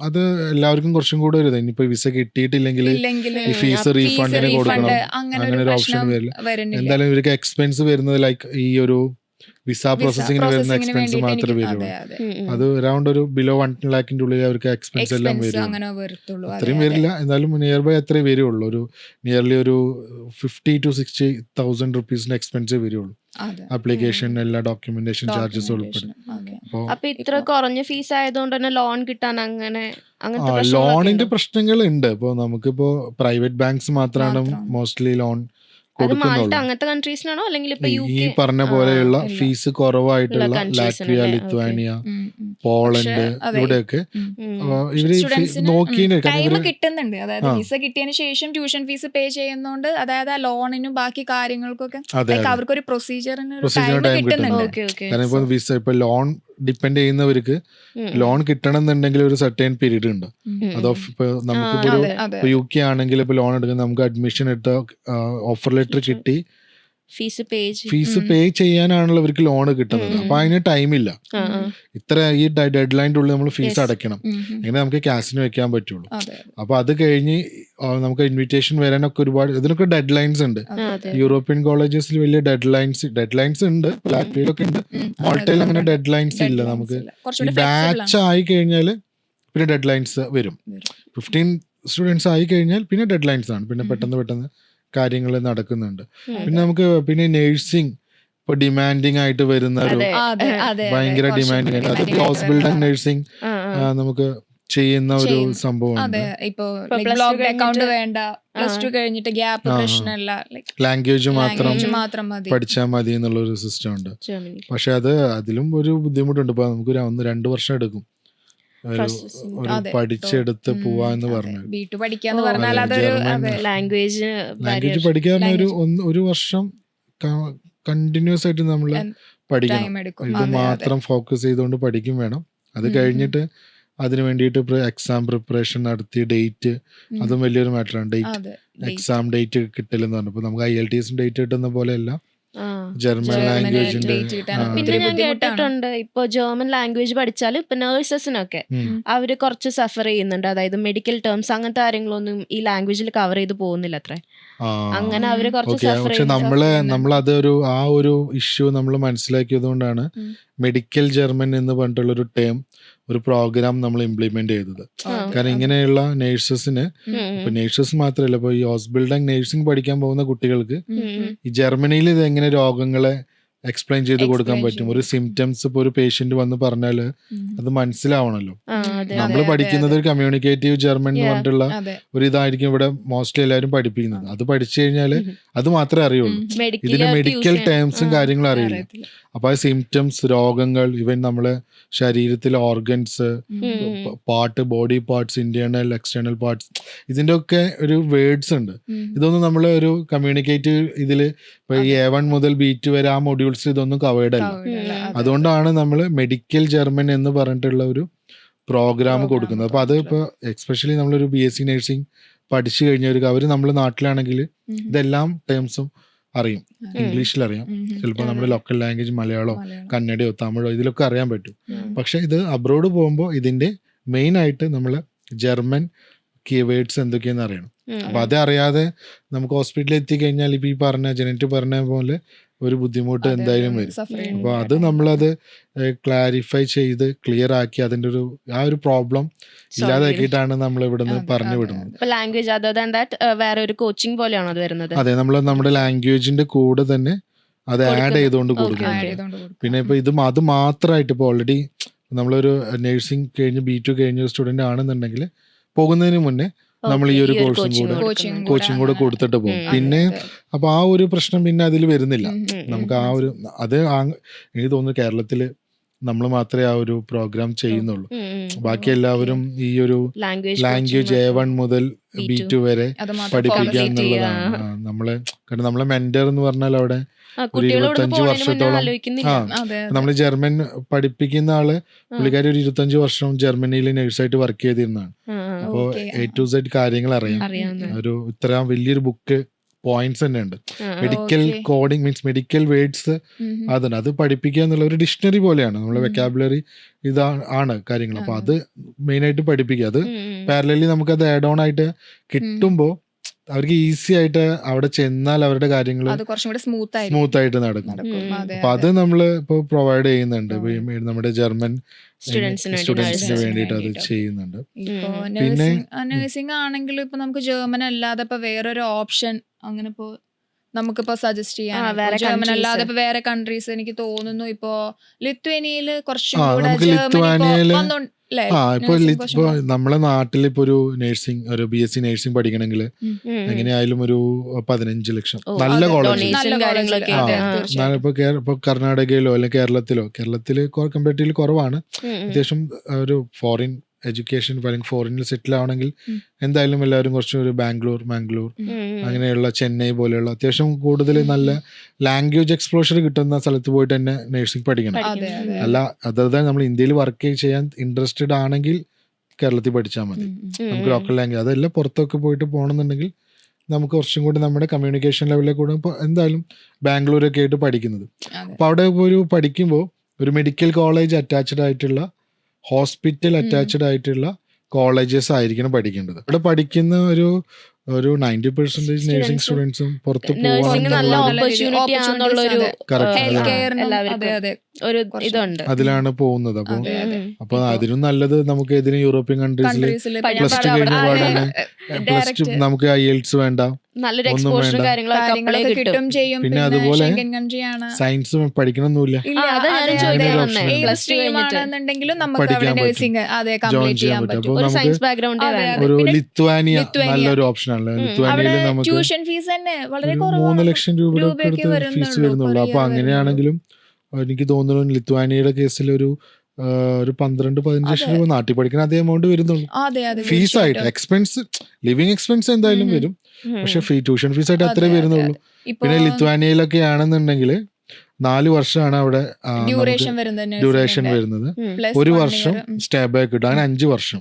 അത് എല്ലാവർക്കും കുറച്ചും കൂടെ ഒരു ഇനിയിപ്പോ വിസ കിട്ടിയിട്ടില്ലെങ്കിൽ ഈ ഫീസ് റീഫണ്ടിന് കൊടുക്കണം. അങ്ങനെ ഒരു ഓപ്ഷൻ വരില്ല. എന്തായാലും ഇവർക്ക് എക്സ്പെൻസ് വരുന്നത് ലൈക്ക് ഈ ഒരു വിസ പ്രോസസ്സിങ്ങിന് വരുന്ന എക്സ്പെൻസ് മാത്രമേ വരുള്ളൂ. അത് അറൗണ്ട് ഒരു ബിലോ 1 lakhന്റെ ഉള്ളിൽ അവർക്ക് എക്സ്പെൻസ് എല്ലാം വരും. അങ്ങനെ വരത്തുള്ളൂ. അത്രയും വരില്ല, എന്നാലും നിയർ ബൈ അത്രേ വരുള്ളൂ. ഒരു നിയർലി ഒരു 50,000 to 60,000 റുപ്പീസിന്റെ എക്സ്പെൻസേ വരുള്ളൂ. ആപ്ലിക്കേഷൻ എല്ലാ ഡോക്യുമെന്റേഷൻ ചാർജസ് ഉൾപ്പെടെ. അപ്പൊ ഇത്ര കുറഞ്ഞ ഫീസ് ആയതുകൊണ്ട് തന്നെ ലോൺ കിട്ടാൻ അങ്ങനത്തെ ലോണിന്റെ പ്രശ്നങ്ങൾ ഉണ്ട്. ഇപ്പൊ നമുക്കിപ്പോ പ്രൈവറ്റ് ബാങ്ക്സ് മാത്രമാണ് മോസ്റ്റ്ലി ലോൺ കൊടുക്കുന്നുള്ളൂ. അങ്ങനത്തെ കൺട്രീസിനാണോ അല്ലെങ്കിൽ ഈ പറഞ്ഞ പോലെയുള്ള ഫീസ് കുറവായിട്ടുള്ള ലാറ്റ്വിയ, ലിത്വാനിയ, പോളണ്ട് ഇവിടെയൊക്കെ ഇവര് ടൈം കിട്ടുന്നുണ്ട്. അതായത് വിസ കിട്ടിയതിന് ശേഷം ട്യൂഷൻ ഫീസ് പേ ചെയ്യുന്നോണ്ട്, അതായത് ആ ലോണിനും ബാക്കി കാര്യങ്ങൾക്കൊക്കെ അവർക്കൊരു പ്രൊസീജിയറിന് ടൈം കിട്ടുന്നുണ്ട്. കാരണം ഇപ്പൊ വിസ ഇപ്പൊ ലോൺ ഡിപ്പെൻഡ് ചെയ്യുന്നവർക്ക് ലോൺ കിട്ടണം എന്നുണ്ടെങ്കിൽ ഒരു സർട്ടൈൻ പീരീഡ് ഉണ്ട്. അതോ ഇപ്പൊ നമുക്കിപ്പോ ഒരു UK ആണെങ്കിൽ ഇപ്പൊ ലോൺ എടുക്കുന്ന നമുക്ക് അഡ്മിഷൻ എടുത്ത ഓഫർ ലെറ്റർ കിട്ടി ഫീസ് പേ ചെയ്യാനാണല്ലോ ഇവർക്ക് ലോൺ കിട്ടുന്നത്. അപ്പൊ അതിന് ടൈമില്ല. ഇത്ര ഈ ഡെഡ് ലൈൻ്റെ ഉള്ളിൽ നമ്മൾ ഫീസ് അടയ്ക്കണം, അങ്ങനെ നമുക്ക് ക്യാഷിന് വെക്കാൻ പറ്റുള്ളൂ. അപ്പൊ അത് കഴിഞ്ഞ് നമുക്ക് ഇൻവിറ്റേഷൻ വരാനൊക്കെ ഒരുപാട് ഇതിനൊക്കെ ഡെഡ് ലൈൻസ് ഉണ്ട്. യൂറോപ്യൻ കോളേജസിൽ വലിയ ഡെഡ് ലൈൻസ് ഉണ്ട്, ലാറ്റ്വിയയിലൊക്കെ ഉണ്ട്. മാൾട്ടയിൽ അങ്ങനെ ഡെഡ് ലൈൻസ് ഇല്ല. നമുക്ക് ഈ ബാച്ച് ആയി കഴിഞ്ഞാൽ പിന്നെ ഡെഡ് ലൈൻസ് വരും. 15 സ്റ്റുഡൻസ് ആയി കഴിഞ്ഞാൽ പിന്നെ ഡെഡ് ലൈൻസ് ആണ്. പിന്നെ പെട്ടെന്ന് കാര്യങ്ങൾ നടക്കുന്നുണ്ട്. പിന്നെ നമുക്ക് പിന്നെ നേഴ്സിംഗ് ഇപ്പൊ ഡിമാൻഡിങ് ആയിട്ട് വരുന്ന ഒരു ഭയങ്കര ഡിമാൻഡിങ് ആയിട്ട് അത് ഹൗസ് ബിൽഡിംഗ് നേഴ്സിംഗ് നമുക്ക് ചെയ്യുന്ന ഒരു സംഭവം. ലാംഗ്വേജ് മാത്രം പഠിച്ചാൽ മതി എന്നുള്ള ഒരു സിസ്റ്റം ഉണ്ട്. പക്ഷെ അതിലും ഒരു ബുദ്ധിമുട്ടുണ്ട്. ഇപ്പൊ നമുക്ക് 1-2 വർഷം എടുക്കും പഠിച്ചെടുത്ത് പോവാന്ന് പറഞ്ഞു. ലാംഗ്വേജ് പഠിക്കാൻ ഒരു വർഷം കണ്ടിന്യൂസ് ആയിട്ട് നമ്മൾ പഠിക്കണം. ഇത് മാത്രം ഫോക്കസ് ചെയ്തുകൊണ്ട് പഠിക്കും വേണം. അത് കഴിഞ്ഞിട്ട് അതിന് വേണ്ടിയിട്ട് എക്സാം പ്രിപ്പറേഷൻ നടത്തി ഡേറ്റ്, അതും വലിയൊരു മാറ്ററാണ്. എക്സാം ഡേറ്റ് കിട്ടില്ലെന്ന് പറഞ്ഞു. ഇപ്പൊ നമുക്ക് IELTS ഡേറ്റ് കിട്ടുന്ന പോലെയല്ല ജർമ്മൻ ലാംഗ്വേജിന്റെ. പിന്നെ ഞാൻ കേട്ടിട്ടുണ്ട് ഇപ്പൊ ജർമ്മൻ ലാംഗ്വേജ് പഠിച്ചാൽ ഇപ്പൊ നേഴ്സസിനൊക്കെ അവര് കുറച്ച് സഫർ ചെയ്യുന്നുണ്ട്. അതായത് മെഡിക്കൽ ടേംസ് അങ്ങനത്തെ കാര്യങ്ങളൊന്നും ഈ ലാംഗ്വേജിൽ കവർ ചെയ്ത് പോകുന്നില്ല അത്രേ. അങ്ങനെ അവര് കുറച്ച് സഫർ. പക്ഷെ നമ്മളത് ആ ഒരു ഇഷ്യൂ നമ്മൾ മനസ്സിലാക്കിയത് കൊണ്ടാണ് മെഡിക്കൽ ജർമ്മൻ എന്ന് പറഞ്ഞിട്ടുള്ള ഒരു ടേം, ഒരു പ്രോഗ്രാം നമ്മൾ ഇംപ്ലിമെന്റ് ചെയ്തത്. കാരണം ഇങ്ങനെയുള്ള നേഴ്സസിന്, ഇപ്പൊ നേഴ്സസ് മാത്രമല്ല, ഇപ്പൊ ഈ ഹോസ്പിറ്റൽ നേഴ്സിംഗ് പഠിക്കാൻ പോകുന്ന കുട്ടികൾക്ക് ഈ ജർമ്മനിയിൽ ഇത് എങ്ങനെ രോഗങ്ങളെ എക്സ്പ്ലെയിൻ ചെയ്ത് കൊടുക്കാൻ പറ്റും. ഒരു സിംറ്റംസ് ഇപ്പൊ ഒരു പേഷ്യന്റ് വന്ന് പറഞ്ഞാല് അത് മനസ്സിലാവണല്ലോ. നമ്മൾ പഠിക്കുന്നത് ഒരു കമ്മ്യൂണിക്കേറ്റീവ് ജർമ്മൻ എന്ന് പറഞ്ഞിട്ടുള്ള ഒരു ഇതായിരിക്കും ഇവിടെ മോസ്റ്റ്ലി എല്ലാവരും പഠിപ്പിക്കുന്നത്. അത് പഠിച്ചു കഴിഞ്ഞാല് അത് മാത്രമേ അറിയുള്ളൂ. ഇതിന്റെ മെഡിക്കൽ ടേംസും കാര്യങ്ങളും അറിയില്ല. അപ്പൊ ആ സിംറ്റംസ്, രോഗങ്ങൾ, ഇവൻ നമ്മളെ ശരീരത്തിലെ organs, body parts, internal external parts, ഇതിന്റെ ഒക്കെ ഒരു വേർഡ്സ് ഉണ്ട്. ഇതൊന്നും നമ്മൾ ഒരു കമ്മ്യൂണിക്കേറ്റീവ് ഇതില് ഇപ്പൊ ഈ A1 മുതൽ B2 വരെ ആ മൊഡ്യൂൾസിൽ ഇതൊന്നും കവേർഡ് അല്ല. അതുകൊണ്ടാണ് നമ്മൾ മെഡിക്കൽ ജർമ്മൻ എന്ന് പറഞ്ഞിട്ടുള്ള ഒരു പ്രോഗ്രാം കൊടുക്കുന്നത്. അപ്പൊ അത് ഇപ്പൊ എക്സ്പെഷ്യലി നമ്മളൊരു BSc നഴ്സിംഗ് പഠിച്ചു കഴിഞ്ഞവർക്ക്, അവര് നമ്മുടെ നാട്ടിലാണെങ്കിൽ ഇതെല്ലാം ടേംസും അറിയും, ഇംഗ്ലീഷിൽ അറിയാം, ചിലപ്പോൾ നമ്മുടെ ലോക്കൽ ലാംഗ്വേജ് മലയാളമോ കന്നഡയോ തമിഴോ ഇതിലൊക്കെ അറിയാൻ പറ്റും. പക്ഷെ ഇത് അബ്രോഡ് പോകുമ്പോൾ ഇതിന്റെ മെയിൻ ആയിട്ട് നമ്മൾ ജർമ്മൻ കീവേഡ്സ് എന്തൊക്കെയാന്ന് അറിയണം. അപ്പൊ അത് അറിയാതെ നമുക്ക് ഹോസ്പിറ്റലിൽ എത്തിക്കഴിഞ്ഞാൽ ഇപ്പൊ ഈ ജനറ്റ് പറഞ്ഞ പോലെ ഒരു ബുദ്ധിമുട്ട് എന്തായാലും വരും. അപ്പൊ അത് നമ്മളത് ക്ലാരിഫൈ ചെയ്ത് ക്ലിയർ ആക്കി അതിന്റെ ആ ഒരു പ്രോബ്ലം ഇല്ലാതാക്കിയിട്ടാണ് നമ്മൾ ഇവിടുന്ന് പറഞ്ഞു വിടുന്നത്. വേറെ ഒരു കോച്ചിങ് പോലെയാണോ അത് വരുന്നത്? അതെ, നമ്മൾ നമ്മുടെ ലാംഗ്വേജിന്റെ കൂടെ തന്നെ അത് ആഡ് ചെയ്തുകൊണ്ട് കൊടുക്കുന്നുണ്ട്. പിന്നെ ഇപ്പൊ അത് മാത്രമായിട്ട് ഇപ്പൊ ഓൾറെഡി നമ്മളൊരു നഴ്സിംഗ് കഴിഞ്ഞ് B2 കഴിഞ്ഞ സ്റ്റുഡന്റ് ആണെന്നുണ്ടെങ്കിൽ പോകുന്നതിന് മുന്നേ നമ്മൾ ഈ ഒരു കോച്ചിങ് കൂടെ കൊടുത്തിട്ട് പോകും. പിന്നെ അപ്പൊ ആ ഒരു പ്രശ്നം പിന്നെ അതിൽ വരുന്നില്ല. നമുക്ക് ആ ഒരു എനിക്ക് തോന്നുന്നു കേരളത്തില് നമ്മൾ മാത്രമേ ആ ഒരു പ്രോഗ്രാം ചെയ്യുന്നുള്ളൂ. ബാക്കി എല്ലാവരും ഈ ഒരു ലാംഗ്വേജ് A1 മുതൽ B2 വരെ പഠിപ്പിക്കുക എന്നുള്ളതാണ് കാരണം നമ്മളെ മെന്റർ എന്ന് പറഞ്ഞാൽ അവിടെ ഒരു 25 വർഷത്തോളം നമ്മൾ ജർമ്മൻ പഠിപ്പിക്കുന്ന ആള് പുള്ളിക്കാരി ഒരു 25 വർഷം ജർമ്മനിയിൽ നഴ്സായിട്ട് വർക്ക് ചെയ്തിരുന്നതാണ്. അപ്പോ A to Z കാര്യങ്ങൾ അറിയാം. ഒരു ഇത്ര വലിയൊരു ബുക്ക് പോയിന്റ്സ് തന്നെ ഉണ്ട്. Medical coding means medical words അതുണ്ട്. അത് പഠിപ്പിക്കുക എന്നുള്ള ഒരു ഡിക്ഷണറി പോലെയാണ്, നമ്മളെ വെക്കാബുലറി ആണ് കാര്യങ്ങൾ. അപ്പൊ അത് മെയിൻ ആയിട്ട് പഠിപ്പിക്കുക. അത് പാരലലി നമുക്കത് ആഡ് ഓൺ ആയിട്ട് കിട്ടുമ്പോൾ അവർക്ക് ഈസി ആയിട്ട് അവിടെ ചെന്നാൽ അവരുടെ കാര്യങ്ങൾ അത് കുറച്ചും കൂടെ സ്മൂത്ത് ആയിരിക്കും. സ്മൂത്ത് ആയിട്ട് നടക്കും. അതെ, അപ്പൊ അത് നമ്മൾ ഇപ്പോൾ പ്രൊവൈഡ് ചെയ്യുന്നുണ്ട്. ഇപ്പൊ ഈ നമ്മുടെ ജർമ്മൻ സ്റ്റുഡൻസിന് സ്റ്റുഡൻസിന് വേണ്ടിയിട്ട് അത് വേണ്ടിയിട്ട്. ചെയ്യുന്നുണ്ട്. ഇപ്പൊ പിന്നെ നഴ്സിംഗ് ആണെങ്കിലും ഇപ്പൊ നമുക്ക് ജർമ്മൻ അല്ലാതെ ഇപ്പൊ വേറൊരു ഓപ്ഷൻ അങ്ങനെ ഇപ്പോ നമുക്കിപ്പോ സജസ്റ്റ് ചെയ്യാൻ വേറെ ജർമ്മൻ countries. അല്ലാതെ ഇപ്പൊ വേറെ കൺട്രീസ് എനിക്ക് തോന്നുന്നു ഇപ്പൊ ലിത്വേനിയയില് കുറച്ചും ആ, കൂടെ നമുക്ക് ജർമ്മനി ലിത്വാനിയയില് ല്ലേ ഇപ്പൊ nursing കുറച്ചും ഇപ്പൊ കൂടെ. നമ്മളെ നാട്ടിൽ ഇപ്പൊ ഒരു നഴ്സിംഗ് ഒരു BSc നഴ്സിംഗ് പഠിക്കണമെങ്കിൽ എങ്ങനെയായാലും ഒരു 15 ലക്ഷം നല്ല അതെ, കോളേജ്. donation നല്ല കാര്യങ്ങളൊക്കെ college, ഉണ്ട്. അതെ, ആ. തീർച്ചയായും. ഇപ്പൊ കർണാടകയിലോ അല്ലെങ്കിൽ കേരളത്തില് കമ്പാരിറ്റീവ്ലി കുറവാണ്. അത്യാവശ്യം ഒരു ഫോറിൻ എഡ്യൂക്കേഷൻ അല്ലെങ്കിൽ ഫോറിനിൽ സെറ്റിൽ ആവണമെങ്കിൽ എന്തായാലും എല്ലാവരും കുറച്ച് ഒരു ബാംഗ്ലൂർ അങ്ങനെയുള്ള ചെന്നൈ പോലെയുള്ള അത്യാവശ്യം കൂടുതൽ നല്ല ലാംഗ്വേജ് എക്സ്പ്ലോഷർ കിട്ടുന്ന സ്ഥലത്ത് പോയിട്ട് തന്നെ നഴ്സിംഗ് പഠിക്കണം. അതെ, അതെ. അല്ല അതർ നമ്മൾ ഇന്ത്യയിൽ വർക്ക് ചെയ്യാൻ ഇൻട്രസ്റ്റഡ് ആണെങ്കിൽ കേരളത്തിൽ പഠിച്ചാൽ മതി. നമുക്ക് ലോക്കൽ ലാംഗ്വേജ് അതെല്ലാം പുറത്തൊക്കെ പോയിട്ട് പോകണമെന്നുണ്ടെങ്കിൽ നമുക്ക് കുറച്ചും കൂടി നമ്മുടെ കമ്മ്യൂണിക്കേഷൻ ലെവലിൽ കൂടെ ഇപ്പോൾ എന്തായാലും ബാംഗ്ലൂരൊക്കെ ആയിട്ട് പഠിക്കുന്നത്. അതെ. അപ്പോൾ അവിടെ ഒരു പഠിക്കുമ്പോൾ ഒരു മെഡിക്കൽ കോളേജ് അറ്റാച്ച്ഡ് ആയിട്ടുള്ള ഹോസ്പിറ്റൽ അറ്റാച്ച്ഡ് ആയിട്ടുള്ള കോളേജസ് ആയിരിക്കണം പഠിക്കേണ്ടത്. ഇവിടെ പഠിക്കുന്ന ഒരു 90% നഴ്സിംഗ് സ്റ്റുഡൻസും പുറത്ത് നഴ്സിംഗ് നല്ല പോകാൻ ഓപ്പർച്യൂണിറ്റി ആണെന്നുള്ളൊരു Correct. ഹെൽത്ത് കെയർ എല്ലാവർക്കും അതെ ഒരു കുറച്ച് ഇതുണ്ട്. അതിലാണ് പോകുന്നത്. അപ്പോൾ അതെ, അതെ. അപ്പൊ അതിനും നല്ലത് നമുക്ക് ഇതിന് യൂറോപ്യൻ കൺട്രീസിൽ കൺട്രീസിൽ പ്ലസ് ടു കഴിഞ്ഞ പാടാണ് പ്ലസ് ടു നമുക്ക് IELTS വേണ്ട, നല്ലൊരു ഒന്നും എക്സ്പോഷർ വേണ്ട. കാര്യങ്ങളൊക്കെ അപ്ലൈ കാര്യങ്ങളൊക്കെ കിട്ടും. കിട്ടും ചെയ്യും. പിന്നെ അതുപോലെ ഷെങ്കൻ കൺട്രിയാണ്. സയൻസ് പഠിക്കണമെന്നില്ല. ഇല്ല, അതാ ഞാൻ അതെ, ചോദിക്കാൻ അതെ. വന്നേ. ഏത് പ്ലസ് ടു stream കഴിഞ്ഞിട്ട് ആണെന്നുണ്ടെങ്കിലും നമുക്ക് പഠിക്കാൻ അവിടെ പറ്റും. നഴ്സിംഗ് അതെ ജോയിൻ കംപ്ലീറ്റ് ചെയ്യാൻ ചെയ്യാൻ പറ്റും. പറ്റും. അപ്പോൾ ഒരു നമുക്ക് സയൻസ് ബാക്ക്ഗ്രൗണ്ടേ അതെ, വേണം. അതെ. ഒരു പിന്നെ ലിത്വാനിയ ലിത്വാനിയ. നല്ലൊരു ഓപ്ഷനാണല്ലോ. അവിടെ ലിത്വാനിയയിൽ നമുക്ക് ട്യൂഷൻ ഫീസ് തന്നെ വളരെ 3 കുറവാണ്. ലക്ഷം രൂപയുടെ രൂപയൊക്കെ അടുത്ത് ഫീസ് വരുന്നുള്ളൂ. വരുന്നുള്ളൂ. per അപ്പൊ year അങ്ങനെയാണെങ്കിലും എനിക്ക് തോന്നുന്നു ലിത്വാനിയയുടെ കേസിൽ ഒരു 12-15 ലക്ഷം രൂപ നാട്ടിൽ പഠിക്കുന്ന അതേ എമൗണ്ട് വരുന്നുള്ളൂ. അതെ, അതെ, ഫീസ് ആയിട്ട് തീർച്ചയായിട്ടും. എക്സ്പെൻസ് ലിവിങ് എക്സ്പെൻസ് എന്തായാലും വരും. പക്ഷെ ട്യൂഷൻ ഫീസ് ആയിട്ട് അത്രേ അതെ, അതെ, വരുന്നുള്ളൂ. ഇപ്പൊ പിന്നെ ലിത്വാനിയയിലൊക്കെ ആണെന്നുണ്ടെങ്കിൽ 4 വർഷമാണ് അവിടെ ഡ്യൂറേഷൻ വരുന്നത് ഡ്യൂറേഷൻ വരുന്നത്. പ്ലസ് 1 വർഷം സ്റ്റേ ബാക്ക് കിട്ടും. അങ്ങനെ 5 വർഷം.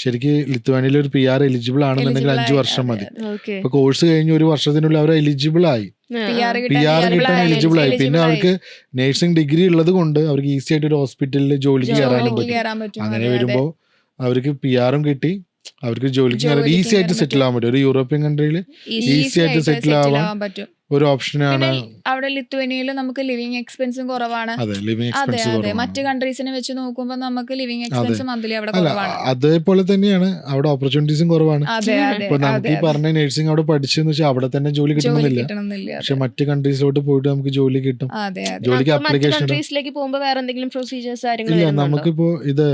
ശരിക്കും ലിത്വാനിയയിൽ ഒരു PR എലിജിബിൾ ആണെന്നുണ്ടെങ്കിൽ 5 വർഷം മതി. ഓക്കെ. ഇപ്പൊ കോഴ്സ് കഴിഞ്ഞ് 1 വർഷത്തിനുള്ളിൽ അവർ എലിജിബിൾ ആയി. PR കിട്ടാൻ എലിജിബിൾ ആയി. പിന്നെ അവർക്ക് നേഴ്സിംഗ് ഡിഗ്രി ഉള്ളത് കൊണ്ട് അവർക്ക് ഈസി ആയിട്ട് ഒരു ഹോസ്പിറ്റലിൽ ജോലിക്ക് കയറാനും പറ്റും. കയറാൻ പറ്റും. അങ്ങനെ അതെ, വരുമ്പോ അവർക്ക് PR കിട്ടി, അവർക്ക് ജോലിക്ക് കയറാൻ ഈസി ആയിട്ട് സെറ്റിൽ ആവാൻ പറ്റും. ഒരു യൂറോപ്യൻ കൺട്രിയിൽ ഈസി ആയിട്ട് സെറ്റിൽ ആവാൻ പറ്റും. ഒരു ഓപ്ഷനാണ്. അവിടെ ലിത്വേനിയയിൽ നമുക്ക് ലിവിങ് എക്സ്പെൻസും കുറവാണ്. അതെ, ലിവിങ് അതെ, എക്സ്പെൻസ് അതെ. കുറവാണ്. മറ്റു കൺട്രീസിനെ വെച്ച് നോക്കുമ്പോൾ നമുക്ക് ലിവിങ് എക്സ്പെൻസ് മന്ത്ലി അവിടെ അല്ല, കുറവാണ്. അതേപോലെ തന്നെയാണ് അവിടെ ഓപ്പർച്യൂണിറ്റീസും കുറവാണ്. അതെ, അതെ, ഇപ്പൊ നമുക്ക് ഈ പറഞ്ഞ നഴ്സിംഗ് അവിടെ പഠിച്ചെന്ന് വെച്ചാൽ അവിടെ തന്നെ ജോലി ജോലി കിട്ടണമെന്നില്ല. കിട്ടണമെന്നില്ല. പക്ഷെ മറ്റു കൺട്രീസിലോട്ട് പോയിട്ട് നമുക്ക് ജോലി കിട്ടും. അതെ, അതെ. ജോലിക്ക് മറ്റു അപ്ലിക്കേഷൻ കൺട്രീസിലേക്ക് പോകുമ്പോ വേറെ എന്തെങ്കിലും പ്രൊസീജിയേഴ്സ് കാര്യങ്ങൾ ഇല്ല. വരുന്നുണ്ടോ? നമുക്കിപ്പോ ഇത്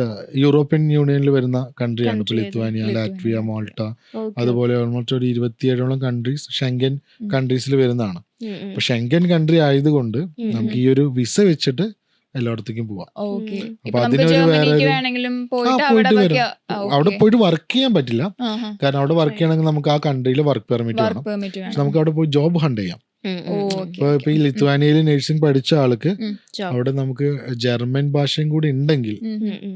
യൂറോപ്യൻ യൂണിയനിൽ വരുന്ന കൺട്രിയാണ്. ഇപ്പൊ Country Lithuania, Latvia, Malta, okay. അതുപോലെ ഓൾമോസ്റ്റ് ഒരു 27ഓളം കൺട്രീസ് ഷെങ്കൻ കൺട്രീസിൽ വരുന്നതാണ്. അപ്പൊ ഷെങ്കൻ കൺട്രി ആയതുകൊണ്ട് നമുക്ക് ഈ ഒരു വിസ വെച്ചിട്ട് എല്ലായിടത്തേക്കും പോവാം. ഓക്കെ. അപ്പൊ ഇപ്പൊ നമുക്ക് അതിനൊരു വേറെ ജർമ്മനിക്ക് ഒരു വേണമെങ്കിലും പോയിട്ട് അവിടെ പോയിട്ട് ബാക്കി വരാം. അവിടെ പോയിട്ട് വർക്ക് ചെയ്യാൻ പറ്റില്ല. കാരണം അവിടെ വർക്ക് ചെയ്യണമെങ്കിൽ നമുക്ക് ആ കൺട്രിയിൽ വർക്ക് പെർമിറ്റ് വർക്ക് വേണം. പെർമിറ്റ് പക്ഷെ വേണം. നമുക്ക് അവിടെ പോയി ജോബ് ഹണ്ട് ചെയ്യാം. ഓക്കെ. ഇപ്പൊ ഈ ലിത്വാനിയയിൽ നഴ്സിംഗ് പഠിച്ച ആൾക്ക് Job. അവിടെ നമുക്ക് ജർമ്മൻ ഭാഷയും കൂടി ഉണ്ടെങ്കിൽ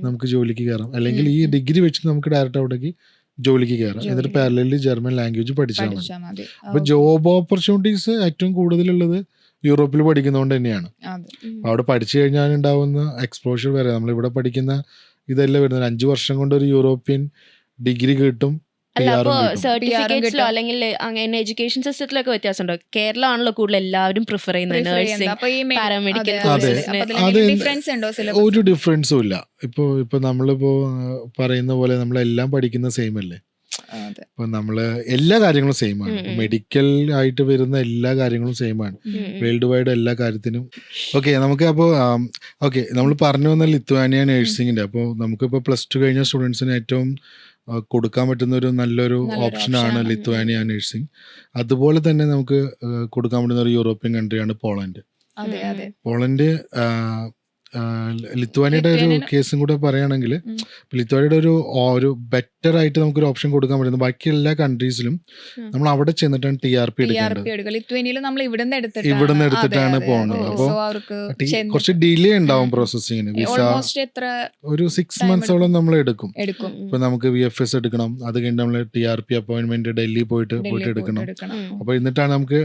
നമുക്ക് ജോലിക്ക് കയറാം. അല്ലെങ്കിൽ ഈ ഡിഗ്രി വെച്ചിട്ട് നമുക്ക് ഡയറക്റ്റ് അവിടേക്ക് ജോലിക്ക് കയറാം. എന്നിട്ട് പാരലലി ജർമ്മൻ ലാംഗ്വേജ് പഠിച്ചാൽ മതി. പഠിച്ചാ മതി. അപ്പൊ ജോബ് ഓപ്പർച്യൂണിറ്റീസ് ഏറ്റവും കൂടുതലുള്ളത് യൂറോപ്പിൽ പഠിക്കുന്നതുകൊണ്ട് തന്നെയാണ്. അതെ. അപ്പൊ അവിടെ പഠിച്ചു കഴിഞ്ഞാൽ ഉണ്ടാവുന്ന എക്സ്പോഷർ വരെ നമ്മളിവിടെ പഠിക്കുന്ന ഇതെല്ലാം വരുന്നത് 5 വർഷം കൊണ്ട് ഒരു യൂറോപ്യൻ ഡിഗ്രി കിട്ടും. അല്ല, PR അപ്പൊ ഉം കിട്ടും. സർട്ടിഫിക്കറ്റ്സിലോ കിട്ടും. അല്ലെങ്കിൽ അങ്ങനെ എഡ്യൂക്കേഷൻ സിസ്റ്റത്തിലൊക്കെ വ്യത്യാസമുണ്ടോ? കേരളമാണല്ലോ കൂടുതൽ എല്ലാവരും പ്രിഫർ ചെയ്യുന്നത് Prefer ചെയ്യുന്നത്. നഴ്സിംഗ്, അപ്പൊ ഈ പാരാമെഡിക്കൽ അതെ, അതെ. അത് ഡിഫറൻസ് ഉണ്ടോ സിലബസ്? ഒരു ഡിഫറൻസും ഇല്ല. ഇപ്പൊ നമ്മളിപ്പോ പറയുന്ന പോലെ നമ്മളെല്ലാം പഠിക്കുന്ന സെയിം അല്ലേ. അതെ. ഇപ്പൊ നമ്മള് എല്ലാ കാര്യങ്ങളും സെയിം ആണ്. മെഡിക്കൽ ആയിട്ട് വരുന്ന എല്ലാ കാര്യങ്ങളും സെയിം ആണ്. വേൾഡ് വൈഡ് എല്ലാ കാര്യത്തിനും. ഓക്കെ, നമുക്ക് അപ്പോൾ നമ്മൾ പറഞ്ഞു വന്ന ലിത്വാനിയ നഴ്സിംഗിന്റെ. അപ്പോൾ നമുക്കിപ്പോൾ +2 കഴിഞ്ഞ സ്റ്റുഡൻസിന് ഏറ്റവും കൊടുക്കാൻ പറ്റുന്ന ഒരു നല്ലൊരു ഓപ്ഷനാണ് ലിത്വാനിയ നഴ്സിംഗ്. അതുപോലെ തന്നെ നമുക്ക് കൊടുക്കാൻ പറ്റുന്ന ഒരു യൂറോപ്യൻ കൺട്രിയാണ് പോളണ്ട്. അതെ, അതെ. പോളണ്ട് ലിത്വാനിയുടെ ഒരു കേസും കൂടെ പറയുകയാണെങ്കിൽ ലിത്വാനിയുടെ ഒരു ബെറ്റർ ആയിട്ട് നമുക്കൊരു ഓപ്ഷൻ കൊടുക്കാൻ പറ്റുന്നത് ബാക്കി എല്ലാ കൺട്രീസിലും നമ്മൾ അവിടെ ചെന്നിട്ടാണ് TRP എടുക്കേണ്ടത്. ലിത്വേനിയയിൽ നമ്മൾ ഇവിടുന്ന് എടുത്തിട്ടാണ് പോകുന്നത്. അപ്പോൾ കുറച്ച് ഡിലേ ഉണ്ടാവും പ്രോസസ്സിങ്ങിന്. വിസ ഓൾമോസ്റ്റ് എത്ര ഒരു 6 മന്ത്സോളം നമ്മൾ എടുക്കും. എടുക്കും? ഇപ്പൊ നമുക്ക് VFS എടുക്കണം, അത് കഴിഞ്ഞ് നമ്മൾ TRP അപ്പോയിന്റ്മെന്റ് ഡൽഹി പോയിട്ട് എടുക്കണം. അപ്പൊ എന്നിട്ടാണ് നമുക്ക്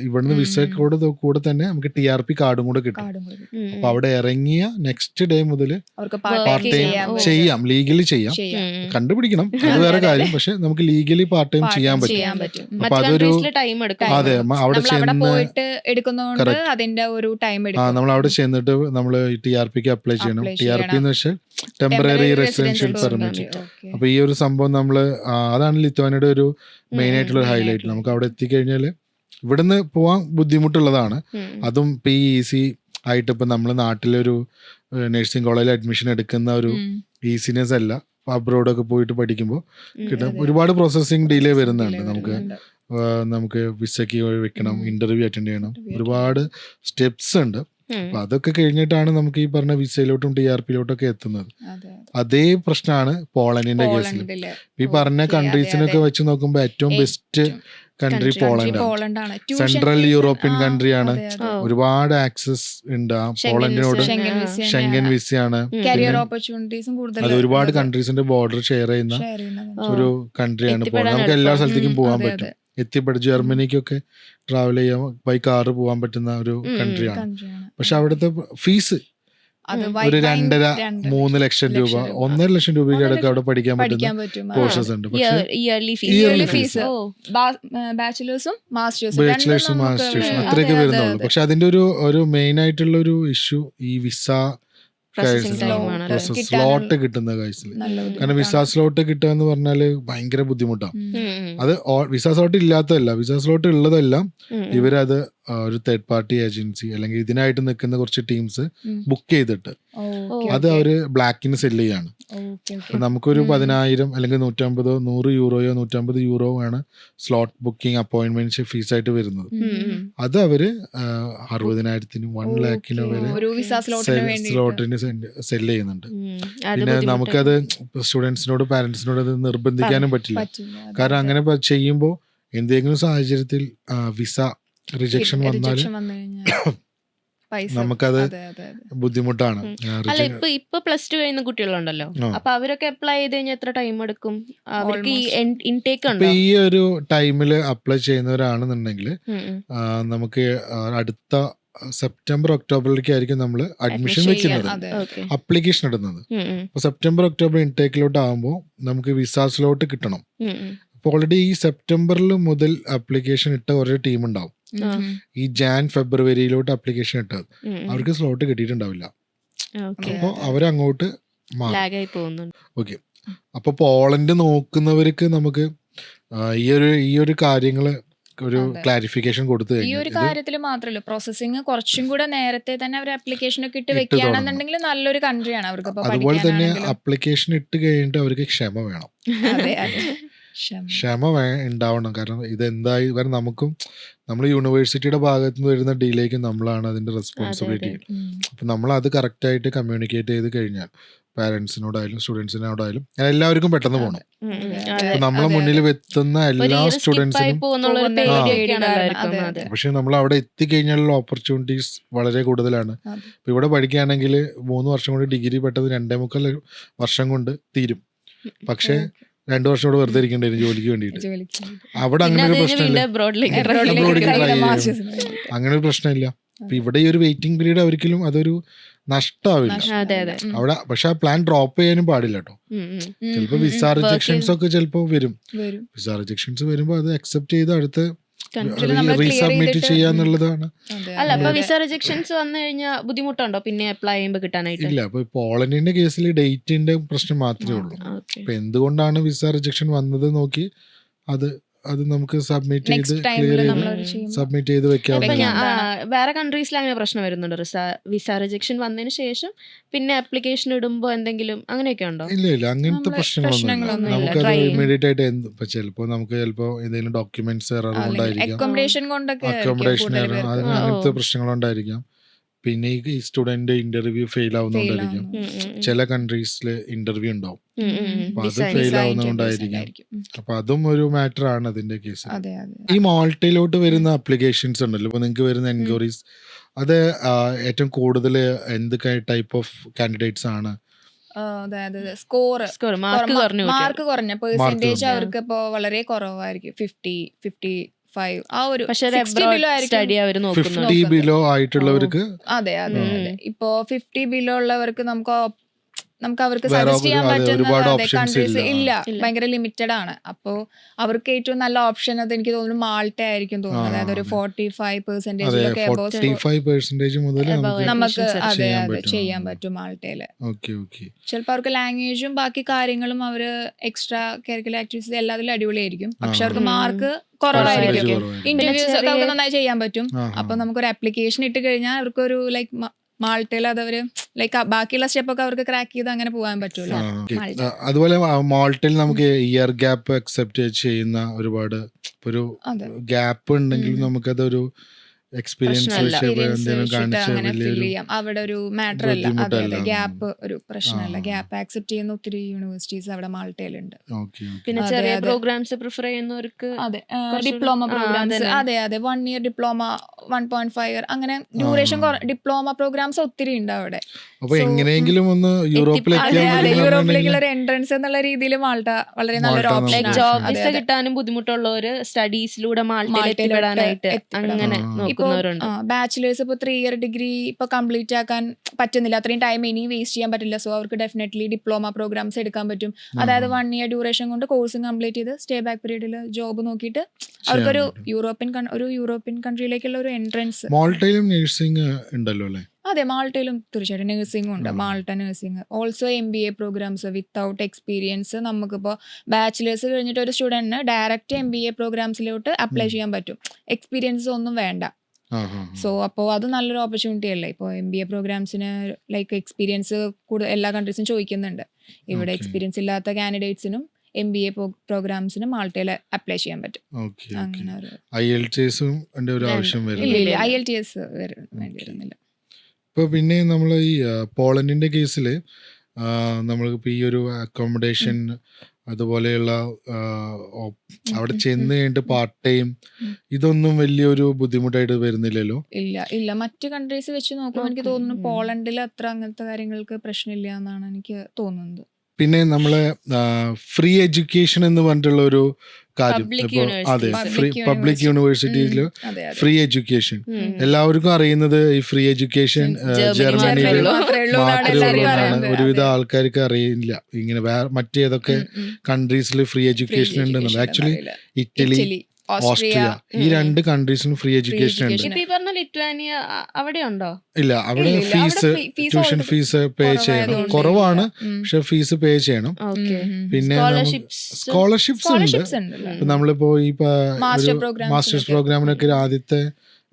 ഇവിടുന്ന് വിസ കൂടെ തന്നെ നമുക്ക് TRP കാർഡും കൂടെ കിട്ടും. അപ്പൊ അവിടെ ഇറങ്ങിയ നെക്സ്റ്റ് ഡേ മുതൽ അവർക്ക് പാർട്ട് പാർട്ട് ടൈം ചെയ്യാം, ലീഗലി ചെയ്യാം. കണ്ടുപിടിക്കണം, അത് വേറെ കാര്യം. പക്ഷെ നമുക്ക് ലീഗലി പാർട്ട് ടൈം ചെയ്യാൻ പറ്റും. അപ്പൊ അതൊരു ടൈം എടുക്കും. അതെ, അവിടെ ചെന്ന് പോയിട്ട് എടുക്കുന്നതുകൊണ്ട് അതിന്റെ ഒരു ടൈം എടുക്കും. നമ്മൾ അവിടെ ചെന്നിട്ട് നമ്മൾ TRPക്ക് അപ്ലൈ ചെയ്യണം. TRP എന്ന് വെച്ചാൽ ടെമ്പററി റെസിഡൻഷ്യൽ പെർമിറ്റ്. അപ്പൊ ഈ ഒരു സംഭവം നമ്മള് അതാണ് ലിത്വാനിയുടെ ഒരു മെയിൻ ആയിട്ടുള്ള ഹൈലൈറ്റ്. നമുക്ക് അവിടെ എത്തിക്കഴിഞ്ഞാൽ ഇവിടുന്ന് പോവാൻ ബുദ്ധിമുട്ടുള്ളതാണ്. അതും ഇപ്പൊ ഈ ഈസി ആയിട്ട് ഇപ്പൊ നമ്മള് നാട്ടിലൊരു നഴ്സിംഗ് കോളേജിൽ അഡ്മിഷൻ എടുക്കുന്ന ഒരു ഈസിനെസ് അല്ല. അബ്രോഡൊക്കെ പോയിട്ട് പഠിക്കുമ്പോൾ കിട്ടും. ഒരുപാട് പ്രോസസ്സിങ് ഡിലേ വരുന്നുണ്ട്. നമുക്ക് വിസയ്ക്ക് വെക്കണം, ഇന്റർവ്യൂ അറ്റൻഡ് ചെയ്യണം, ഒരുപാട് സ്റ്റെപ്സ് ഉണ്ട്. അപ്പൊ അതൊക്കെ കഴിഞ്ഞിട്ടാണ് നമുക്ക് ഈ പറഞ്ഞ വിസയിലോട്ടും TRPയിലോട്ടൊക്കെ എത്തുന്നത്. അതേ പ്രശ്നമാണ് പോളണ്ടിന്റെ കേസിൽ. ഈ പറഞ്ഞ കൺട്രീസിനൊക്കെ വെച്ച് നോക്കുമ്പോൾ ഏറ്റവും ബെസ്റ്റ് കൺട്രി പോളണ്ടാണ്. സെൻട്രൽ യൂറോപ്യൻ കൺട്രിയാണ്. ഒരുപാട് ആക്സസ് ഉണ്ട് പോളണ്ടിനോട്. ഷെങ്കൻ വിസയാണ്. അത് ഒരുപാട് കൺട്രീസിന്റെ ബോർഡർ ഷെയർ ചെയ്യുന്ന ഒരു കൺട്രിയാണ് പോളണ്ട്. നമുക്ക് എല്ലാ സ്ഥലത്തേക്കും പോകാൻ പറ്റും. എത്തിപ്പെടും. ജർമ്മനിക്കൊക്കെ ട്രാവൽ ചെയ്യാൻ ബൈ കാറ് പോകാൻ പറ്റുന്ന ഒരു കൺട്രിയാണ്. പക്ഷെ അവിടുത്തെ ഫീസ് ഒരു 2.5-3 ലക്ഷം രൂപ, 1.5 ലക്ഷം രൂപയ്ക്ക് അടുത്ത് അവിടെ പഠിക്കാൻ പറ്റുന്ന കോഴ്സസ് ഉണ്ട്. ഇയർലി ഫീസ് ബാച്ചിലേഴ്സും മാസ്റ്റേഴ്സും അത്രയൊക്കെ വരുന്നുള്ളൂ. പക്ഷെ അതിന്റെ ഒരു മെയിൻ ആയിട്ടുള്ള ഒരു ഇഷ്യൂ ഈ വിസ സ്ലോട്ട് കിട്ടുന്ന കേസിൽ. കാരണം വിസ സ്ലോട്ട് കിട്ടുക എന്ന് പറഞ്ഞാല് ഭയങ്കര ബുദ്ധിമുട്ടാണ്. അത് വിസ സ്ലോട്ട് ഇല്ലാത്തതല്ല, വിസ സ്ലോട്ട് ഉള്ളതെല്ലാം ഇവരത് ഒരു തേർഡ് പാർട്ടി ഏജൻസി അല്ലെങ്കിൽ ഇതിനായിട്ട് നിൽക്കുന്ന കുറച്ച് ടീംസ് ബുക്ക് ചെയ്തിട്ട് അത് അവര് ബ്ലാക്കിന് സെല്ല് ചെയ്യാണ്. നമുക്കൊരു 10,000 അല്ലെങ്കിൽ 100 യൂറോയോ 150 യൂറോ ആണ് സ്ലോട്ട് ബുക്കിംഗ് അപ്പോയിന്റ്മെന്റ് ഫീസ് ആയിട്ട് വരുന്നത്. അത് അവര് 60,000-നും 1 ലാഖിനും വരെ സ്ലോട്ടിന് സെല്ല് ചെയ്യുന്നുണ്ട്. പിന്നെ നമുക്കത് സ്റ്റുഡൻസിനോട് പാരന്റ്സിനോട് അത് നിർബന്ധിക്കാനും പറ്റില്ല. കാരണം അങ്ങനെ ചെയ്യുമ്പോൾ എന്തെങ്കിലും സാഹചര്യത്തിൽ വിസ റിജക്ഷൻ വന്നാൽ നമുക്കത് ബുദ്ധിമുട്ടാണ്. അല്ല, ഇപ്പൊ +2 കഴിയുന്ന കുട്ടികളുണ്ടല്ലോ, അപ്പൊ അവരൊക്കെ അപ്ലൈ ചെയ്ത് കഴിഞ്ഞാൽ എത്ര ടൈം എടുക്കും? അവർക്ക് ഈ ഇൻടേക്ക് ഉണ്ടോ? ഈ ഒരു ടൈമിൽ അപ്ലൈ ചെയ്യുന്നവരാണെന്നുണ്ടെങ്കിൽ നമുക്ക് അടുത്ത സെപ്റ്റംബർ ഒക്ടോബറിലേക്ക് ആയിരിക്കും നമ്മൾ അഡ്മിഷൻ വെക്കുന്നത്, അപ്ലിക്കേഷൻ ഇടുന്നത്. അപ്പൊ സെപ്റ്റംബർ ഒക്ടോബർ ഇൻടേക്കിലോട്ട് ആകുമ്പോൾ നമുക്ക് വിസ സ്ലോട്ട് കിട്ടണം. അപ്പോൾ ഓൾറെഡി ഈ സെപ്റ്റംബറിൽ മുതൽ അപ്ലിക്കേഷൻ ഇട്ട കുറേ ടീം ഉണ്ടാവും. ഈ ഫെബ്രുവരിയിലോട്ട് അപ്ലിക്കേഷൻ ഇട്ടത് അവർക്ക് സ്ലോട്ട് കിട്ടിയിട്ടുണ്ടാവില്ല. അപ്പോൾ അവരങ്ങോട്ട് ഓക്കെ. അപ്പൊ പോളണ്ട് നോക്കുന്നവർക്ക് നമുക്ക് ഈ ഒരു കാര്യങ്ങള് ഒരു ക്ലാരിഫിക്കേഷൻ കൊടുത്തു ഈ ഒരു കാര്യത്തിൽ മാത്രമല്ല, പ്രോസസ്സിംഗ് കുറച്ചും കൂടെ നേരത്തെ തന്നെ അവർ അപ്ലിക്കേഷൻ ഒക്കെ ഇട്ട് വെക്കുകയാണെന്നുണ്ടെങ്കിൽ നല്ലൊരു കൺട്രിയാണ് അവർക്ക്. അതുപോലെ തന്നെ അപ്ലിക്കേഷൻ ഇട്ട് കഴിഞ്ഞിട്ട് അവർക്ക് ക്ഷമ വേണം. ക്ഷമ ഉണ്ടാവണം. കാരണം ഇതെന്തായി, കാരണം നമ്മൾ യൂണിവേഴ്സിറ്റിയുടെ ഭാഗത്ത് നിന്ന് വരുന്ന ഡിലേക്ക് നമ്മളാണ് അതിന്റെ റെസ്പോൺസിബിലിറ്റി. അപ്പൊ നമ്മൾ അത് കറക്റ്റ് ആയിട്ട് കമ്മ്യൂണിക്കേറ്റ് ചെയ്ത് കഴിഞ്ഞാൽ പാരന്റ്സിനോടായാലും സ്റ്റുഡൻസിനോടായാലും എല്ലാവർക്കും പെട്ടെന്ന് പോകണം. നമ്മളെ മുന്നിൽ എത്തുന്ന എല്ലാ സ്റ്റുഡൻസിനും പക്ഷെ നമ്മൾ അവിടെ എത്തിക്കഴിഞ്ഞാലുള്ള ഓപ്പർച്യൂണിറ്റീസ് വളരെ കൂടുതലാണ്. ഇപ്പൊ ഇവിടെ പഠിക്കുകയാണെങ്കിൽ 3 വർഷം കൊണ്ട് ഡിഗ്രി പെട്ടെന്ന് 2.25 വർഷം കൊണ്ട് തീരും. പക്ഷെ 2 വർഷം കൂടെ വെറുതെ ഇരിക്കേണ്ടി വരും ജോലിക്ക് വേണ്ടിയിട്ട്. അവിടെ അങ്ങനെ ഒരു പ്രശ്നമില്ല, അങ്ങനെ ഒരു പ്രശ്നമില്ല. അപ്പൊ ഇവിടെ ഈ ഒരു വെയിറ്റിംഗ് പീരീഡ് ഒരിക്കലും അതൊരു നഷ്ടാവില്ല അവിടെ. പക്ഷെ ആ പ്ലാൻ ഡ്രോപ്പ് ചെയ്യാനും പാടില്ല കേട്ടോ. ചിലപ്പോ വിസ റിജക്ഷൻസ് ഒക്കെ ചിലപ്പോ വരും. വിസ റിജക്ഷൻസ് വരുമ്പോ അത് അക്സെപ്റ്റ് ചെയ്ത് അടുത്ത റീസബ്മിറ്റ് ചെയ്യാന്നുള്ളതാണ്. അല്ല, അപ്പൊ വിസ റിജക്ഷൻസ് വന്നു കഴിഞ്ഞാൽ ബുദ്ധിമുട്ടുണ്ടോ പിന്നെ അപ്ലൈ ചെയ്യുമ്പോൾ കിട്ടാനായിട്ട്? ഇല്ല, അപ്പൊ പോളണ്ടിന്റെ കേസിൽ ഡേറ്റിന്റെ പ്രശ്നം മാത്രമേ ഉള്ളൂ. അപ്പൊ എന്തുകൊണ്ടാണ് വിസ റിജക്ഷൻ വന്നത് നോക്കി അത് നമുക്ക് സബ്മിറ്റ് ചെയ്ത് വെക്കാം. വേറെ കൺട്രീസിൽ അങ്ങനെ പ്രശ്നം വരുന്നുണ്ടോ? വിസ റിജക്ഷൻ വന്നതിന് ശേഷം പിന്നെ അപ്ലിക്കേഷൻ ഇടുമ്പോ എന്തെങ്കിലും അങ്ങനെയൊക്കെ ഉണ്ടോ? ഇല്ല, അങ്ങനത്തെ പ്രശ്നങ്ങളൊന്നും നമുക്കത് ഇമ്മീഡിയറ്റ് ആയിട്ട് ചിലപ്പോ എന്തെങ്കിലും ഡോക്യുമെന്റ്സ് എറർ കൊണ്ടായിരിക്കാം, അക്കോമഡേഷൻ എറർ, അങ്ങനത്തെ പ്രശ്നങ്ങളുണ്ടായിരിക്കാം. പിന്നെ ഈ സ്റ്റുഡന്റ് ഇന്റർവ്യൂ ഫെയിൽ ആവുന്നതുകൊണ്ടായിരിക്കും. ചില കൺട്രീസിൽ ഇന്റർവ്യൂ ഉണ്ടാവും, അപ്പൊ അത് ഫെയിൽ ആവുന്നതുകൊണ്ടായിരിക്കും. അപ്പൊ അതും ഒരു മാറ്റർ ആണ് അതിന്റെ കേസ്. ഈ മാൾട്ടയിലോട്ട് വരുന്ന അപ്ലിക്കേഷൻസ് ഉണ്ടല്ലോ, ഇപ്പൊ നിങ്ങൾക്ക് വരുന്ന എൻക്വയറീസ്, അത് ഏറ്റവും കൂടുതൽ എന്ത് ടൈപ്പ് ഓഫ് കാൻഡിഡേറ്റ്സ് ആണ്? മാർക്ക് കുറഞ്ഞ പെർസെന്റേജ് അവർക്ക് ഇപ്പോ വളരെ കുറവായിരിക്കും. 50 5 ആ ഒരു പക്ഷെ 60 below ആയിരിക്കും. സ്റ്റഡി അവർ 50 ബിലോ ആയിട്ടുള്ളവർക്ക് അതെ അതെ അതെ. ഇപ്പോ 50 ബിലോ ഉള്ളവർക്ക് നമുക്ക് അവർക്ക് വേറെ സജസ്റ്റ് ചെയ്യാൻ അതെ, പറ്റുന്ന ഒരുപാട് options കൺട്രീസ് ഇല്ല. ഇല്ല, ഭയങ്കര ലിമിറ്റഡ് ആണ്. അപ്പോൾ അവർക്ക് ഏറ്റവും നല്ല ഓപ്ഷൻ അത് എനിക്ക് തോന്നുന്നു മാൾട്ട ആയിരിക്കും തോന്നുന്നു. അതായത് ഒരു 45%-ലൊക്കെ 45% മുതൽ നമുക്ക് അതെ ചെയ്യാൻ അതെ പറ്റും. ചെയ്യാൻ പറ്റും മാൾട്ടയില്. Okay okay. ചിലപ്പോൾ അവർക്ക് ലാംഗ്വേജും ബാക്കി കാര്യങ്ങളും അവര് എക്സ്ട്രാ കരിക്കുലർ ആക്ടിവിറ്റീസ് എല്ലാത്തിലും അടിപൊളിയായിരിക്കും. പക്ഷെ അവർക്ക് മാർക്ക് കുറവായിരിക്കും. ഇന്റർവ്യൂസ് ഒക്കെ അവർക്ക് നന്നായി ചെയ്യാൻ പറ്റും. അപ്പൊ നമുക്കൊരു ആപ്ലിക്കേഷൻ ഇട്ട് കഴിഞ്ഞാൽ അവർക്കൊരു ലൈക്ക് മാൾട്ടയിൽ അത് അവര് ലൈക്ക് ബാക്കിയുള്ള സ്റ്റെപ്പ് ഒക്കെ അവർക്ക് ക്രാക്ക് ചെയ്ത് അങ്ങനെ പോകാൻ പറ്റൂല. അതുപോലെ മാൾട്ടയിൽ നമുക്ക് ഇയർ ഗ്യാപ്പ് അക്സെപ്റ്റ് ചെയ്യുന്ന ഒരുപാട് ഒരു ഗ്യാപ്പ് ഉണ്ടെങ്കിൽ നമുക്കതൊരു എക്സ്പീരിയൻസ് അങ്ങനെ ഫിൽ ചെയ്യാം. അവിടെ ഒരു മാറ്റർ അല്ല. അതെ അതെ, ഗ്യാപ്പ് ഒരു പ്രശ്നമല്ല. ഗ്യാപ്പ് ആക്സെപ്റ്റ് ചെയ്യുന്ന ഒത്തിരി യൂണിവേഴ്സിറ്റീസ് അവിടെ മാൾട്ടയിലുണ്ട്. പിന്നെ ചെറിയ പ്രോഗ്രാംസ് പ്രിഫർ ചെയ്യുന്നവർക്ക് അതെ ഡിപ്ലോമ പ്രോഗ്രാംസ് അതെ അതെ 1 year ഡിപ്ലോമ 1.5 year അങ്ങനെ ഡ്യൂറേഷൻ ഡിപ്ലോമ പ്രോഗ്രാംസ് ഒത്തിരി ഉണ്ട് അവിടെ. അപ്പൊ എങ്ങനെയെങ്കിലും ഒന്ന് യൂറോപ്പിലേക്കുള്ള ഒരു എൻട്രൻസ് എന്നുള്ള രീതിയിൽ മാൾട്ട വളരെ നല്ലൊരു ഓപ്ഷൻ. ജോബ് വിസ കിട്ടാനും ബുദ്ധിമുട്ടുള്ളവര് സ്റ്റഡീസിലൂടെ മാൾട്ടയിൽ എത്തിപ്പെടാനായിട്ട് അങ്ങനെ നോക്കുന്നവരുണ്ട്. ബാച്ചിലേഴ്സ് ഇപ്പോൾ 3 year ഡിഗ്രി ഇപ്പൊ കംപ്ലീറ്റ് ആക്കാൻ പറ്റുന്നില്ല, അത്രയും ടൈം ഇനി വേസ്റ്റ് ചെയ്യാൻ പറ്റില്ല. സോ അവർക്ക് ഡെഫിനറ്റ്ലി ഡിപ്ലോമ പ്രോഗ്രാംസ് എടുക്കാൻ പറ്റും. അതായത് 1 year ഡ്യൂറേഷൻ കൊണ്ട് കോഴ്സും കംപ്ലീറ്റ് ചെയ്ത് സ്റ്റേ ബാക്ക് പീരീഡിൽ ജോബ് നോക്കിയിട്ട് അവർക്കൊരു യൂറോപ്യൻ കൺട്രിയിലേക്കുള്ള ഒരു എൻട്രൻസ്. മാൾട്ടയിലും നഴ്സിംഗ് ഉണ്ടല്ലോ അല്ലേ? അതെ മാൾട്ടയിലും തീർച്ചയായിട്ടും നഴ്സിംഗും ഉണ്ട്. Malta nursing also MBA programmes without experience. നമുക്കിപ്പോൾ ബാച്ചിലേഴ്സ് കഴിഞ്ഞിട്ട് ഒരു സ്റ്റുഡൻറ്റിന് ഡയറക്റ്റ് MBA പ്രോഗ്രാംസിലോട്ട് അപ്ലൈ ചെയ്യാൻ പറ്റും, എക്സ്പീരിയൻസ് ഒന്നും വേണ്ട. സോ അപ്പോൾ അത് നല്ലൊരു ഓപ്പർച്യൂണിറ്റി അല്ലേ. ഇപ്പോൾ MBA പ്രോഗ്രാംസിന് ലൈക്ക് എക്സ്പീരിയൻസ് എല്ലാ കൺട്രീസും ചോദിക്കുന്നുണ്ട്. ഇവിടെ എക്സ്പീരിയൻസ് ഇല്ലാത്ത കാൻഡിഡേറ്റ്സിനും MBA പ്രോഗ്രാംസിന് മാൾട്ടയിൽ അപ്ലൈ ചെയ്യാൻ പറ്റും. അങ്ങനെ ഒരു IELTS ഇല്ല, IELTS വേണ്ടി വരുന്നില്ല. ഇപ്പോൾ പിന്നെ നമ്മൾ ഈ പോളണ്ടിൻ്റെ കേസിൽ നമ്മൾക്കിപ്പോൾ ഈ ഒരു അക്കോമഡേഷൻ അതുപോലെയുള്ള അവിടെ ചെന്ന് കഴിഞ്ഞിട്ട് പാർട്ട് ടൈം ഇതൊന്നും വലിയൊരു ബുദ്ധിമുട്ടായിട്ട് വരുന്നില്ലല്ലോ? ഇല്ല മറ്റ് കൺട്രീസ് വെച്ച് നോക്കുമ്പോൾ എനിക്ക് തോന്നുന്നു പോളണ്ടിൽ അത്ര അങ്ങനത്തെ കാര്യങ്ങൾക്ക് പ്രശ്നമില്ല എന്നാണ് എനിക്ക് തോന്നുന്നത്. പിന്നെ നമ്മളെ ഫ്രീ എഡ്യൂക്കേഷൻ എന്ന് പറഞ്ഞിട്ടുള്ള ഒരു കാര്യം ഇപ്പോൾ അതെ പബ്ലിക് യൂണിവേഴ്സിറ്റിയിൽ ഫ്രീ എഡ്യൂക്കേഷൻ എല്ലാവർക്കും അറിയുന്നത് ഈ ഫ്രീ എഡ്യൂക്കേഷൻ ജർമ്മനിയിൽ മാത്രമേ ഉള്ളതാണ്. ഒരുവിധ ആൾക്കാർക്ക് അറിയില്ല ഇങ്ങനെ മറ്റേതൊക്കെ കൺട്രീസിൽ ഫ്രീ എഡ്യൂക്കേഷൻ ഉണ്ടെന്നുള്ളത്. ആക്ച്വലി ഇറ്റലി ഓസ്ട്രിയ ഈ 2 കൺട്രീസിലും ഫ്രീ എഡ്യൂക്കേഷൻ ഉണ്ട്. ലിത്വാനിയ അവിടെ ഉണ്ടോ? ഇല്ല, അവിടെ ട്യൂഷൻ ഫീസ് പേ ചെയ്യണം. കുറവാണ് പക്ഷെ ഫീസ് പേ ചെയ്യണം. പിന്നെ സ്കോളർഷിപ്സ് ഉണ്ട്. നമ്മളിപ്പോ ഈ മാസ്റ്റേഴ്സ് പ്രോഗ്രാമിനൊക്കെ ആദ്യത്തെ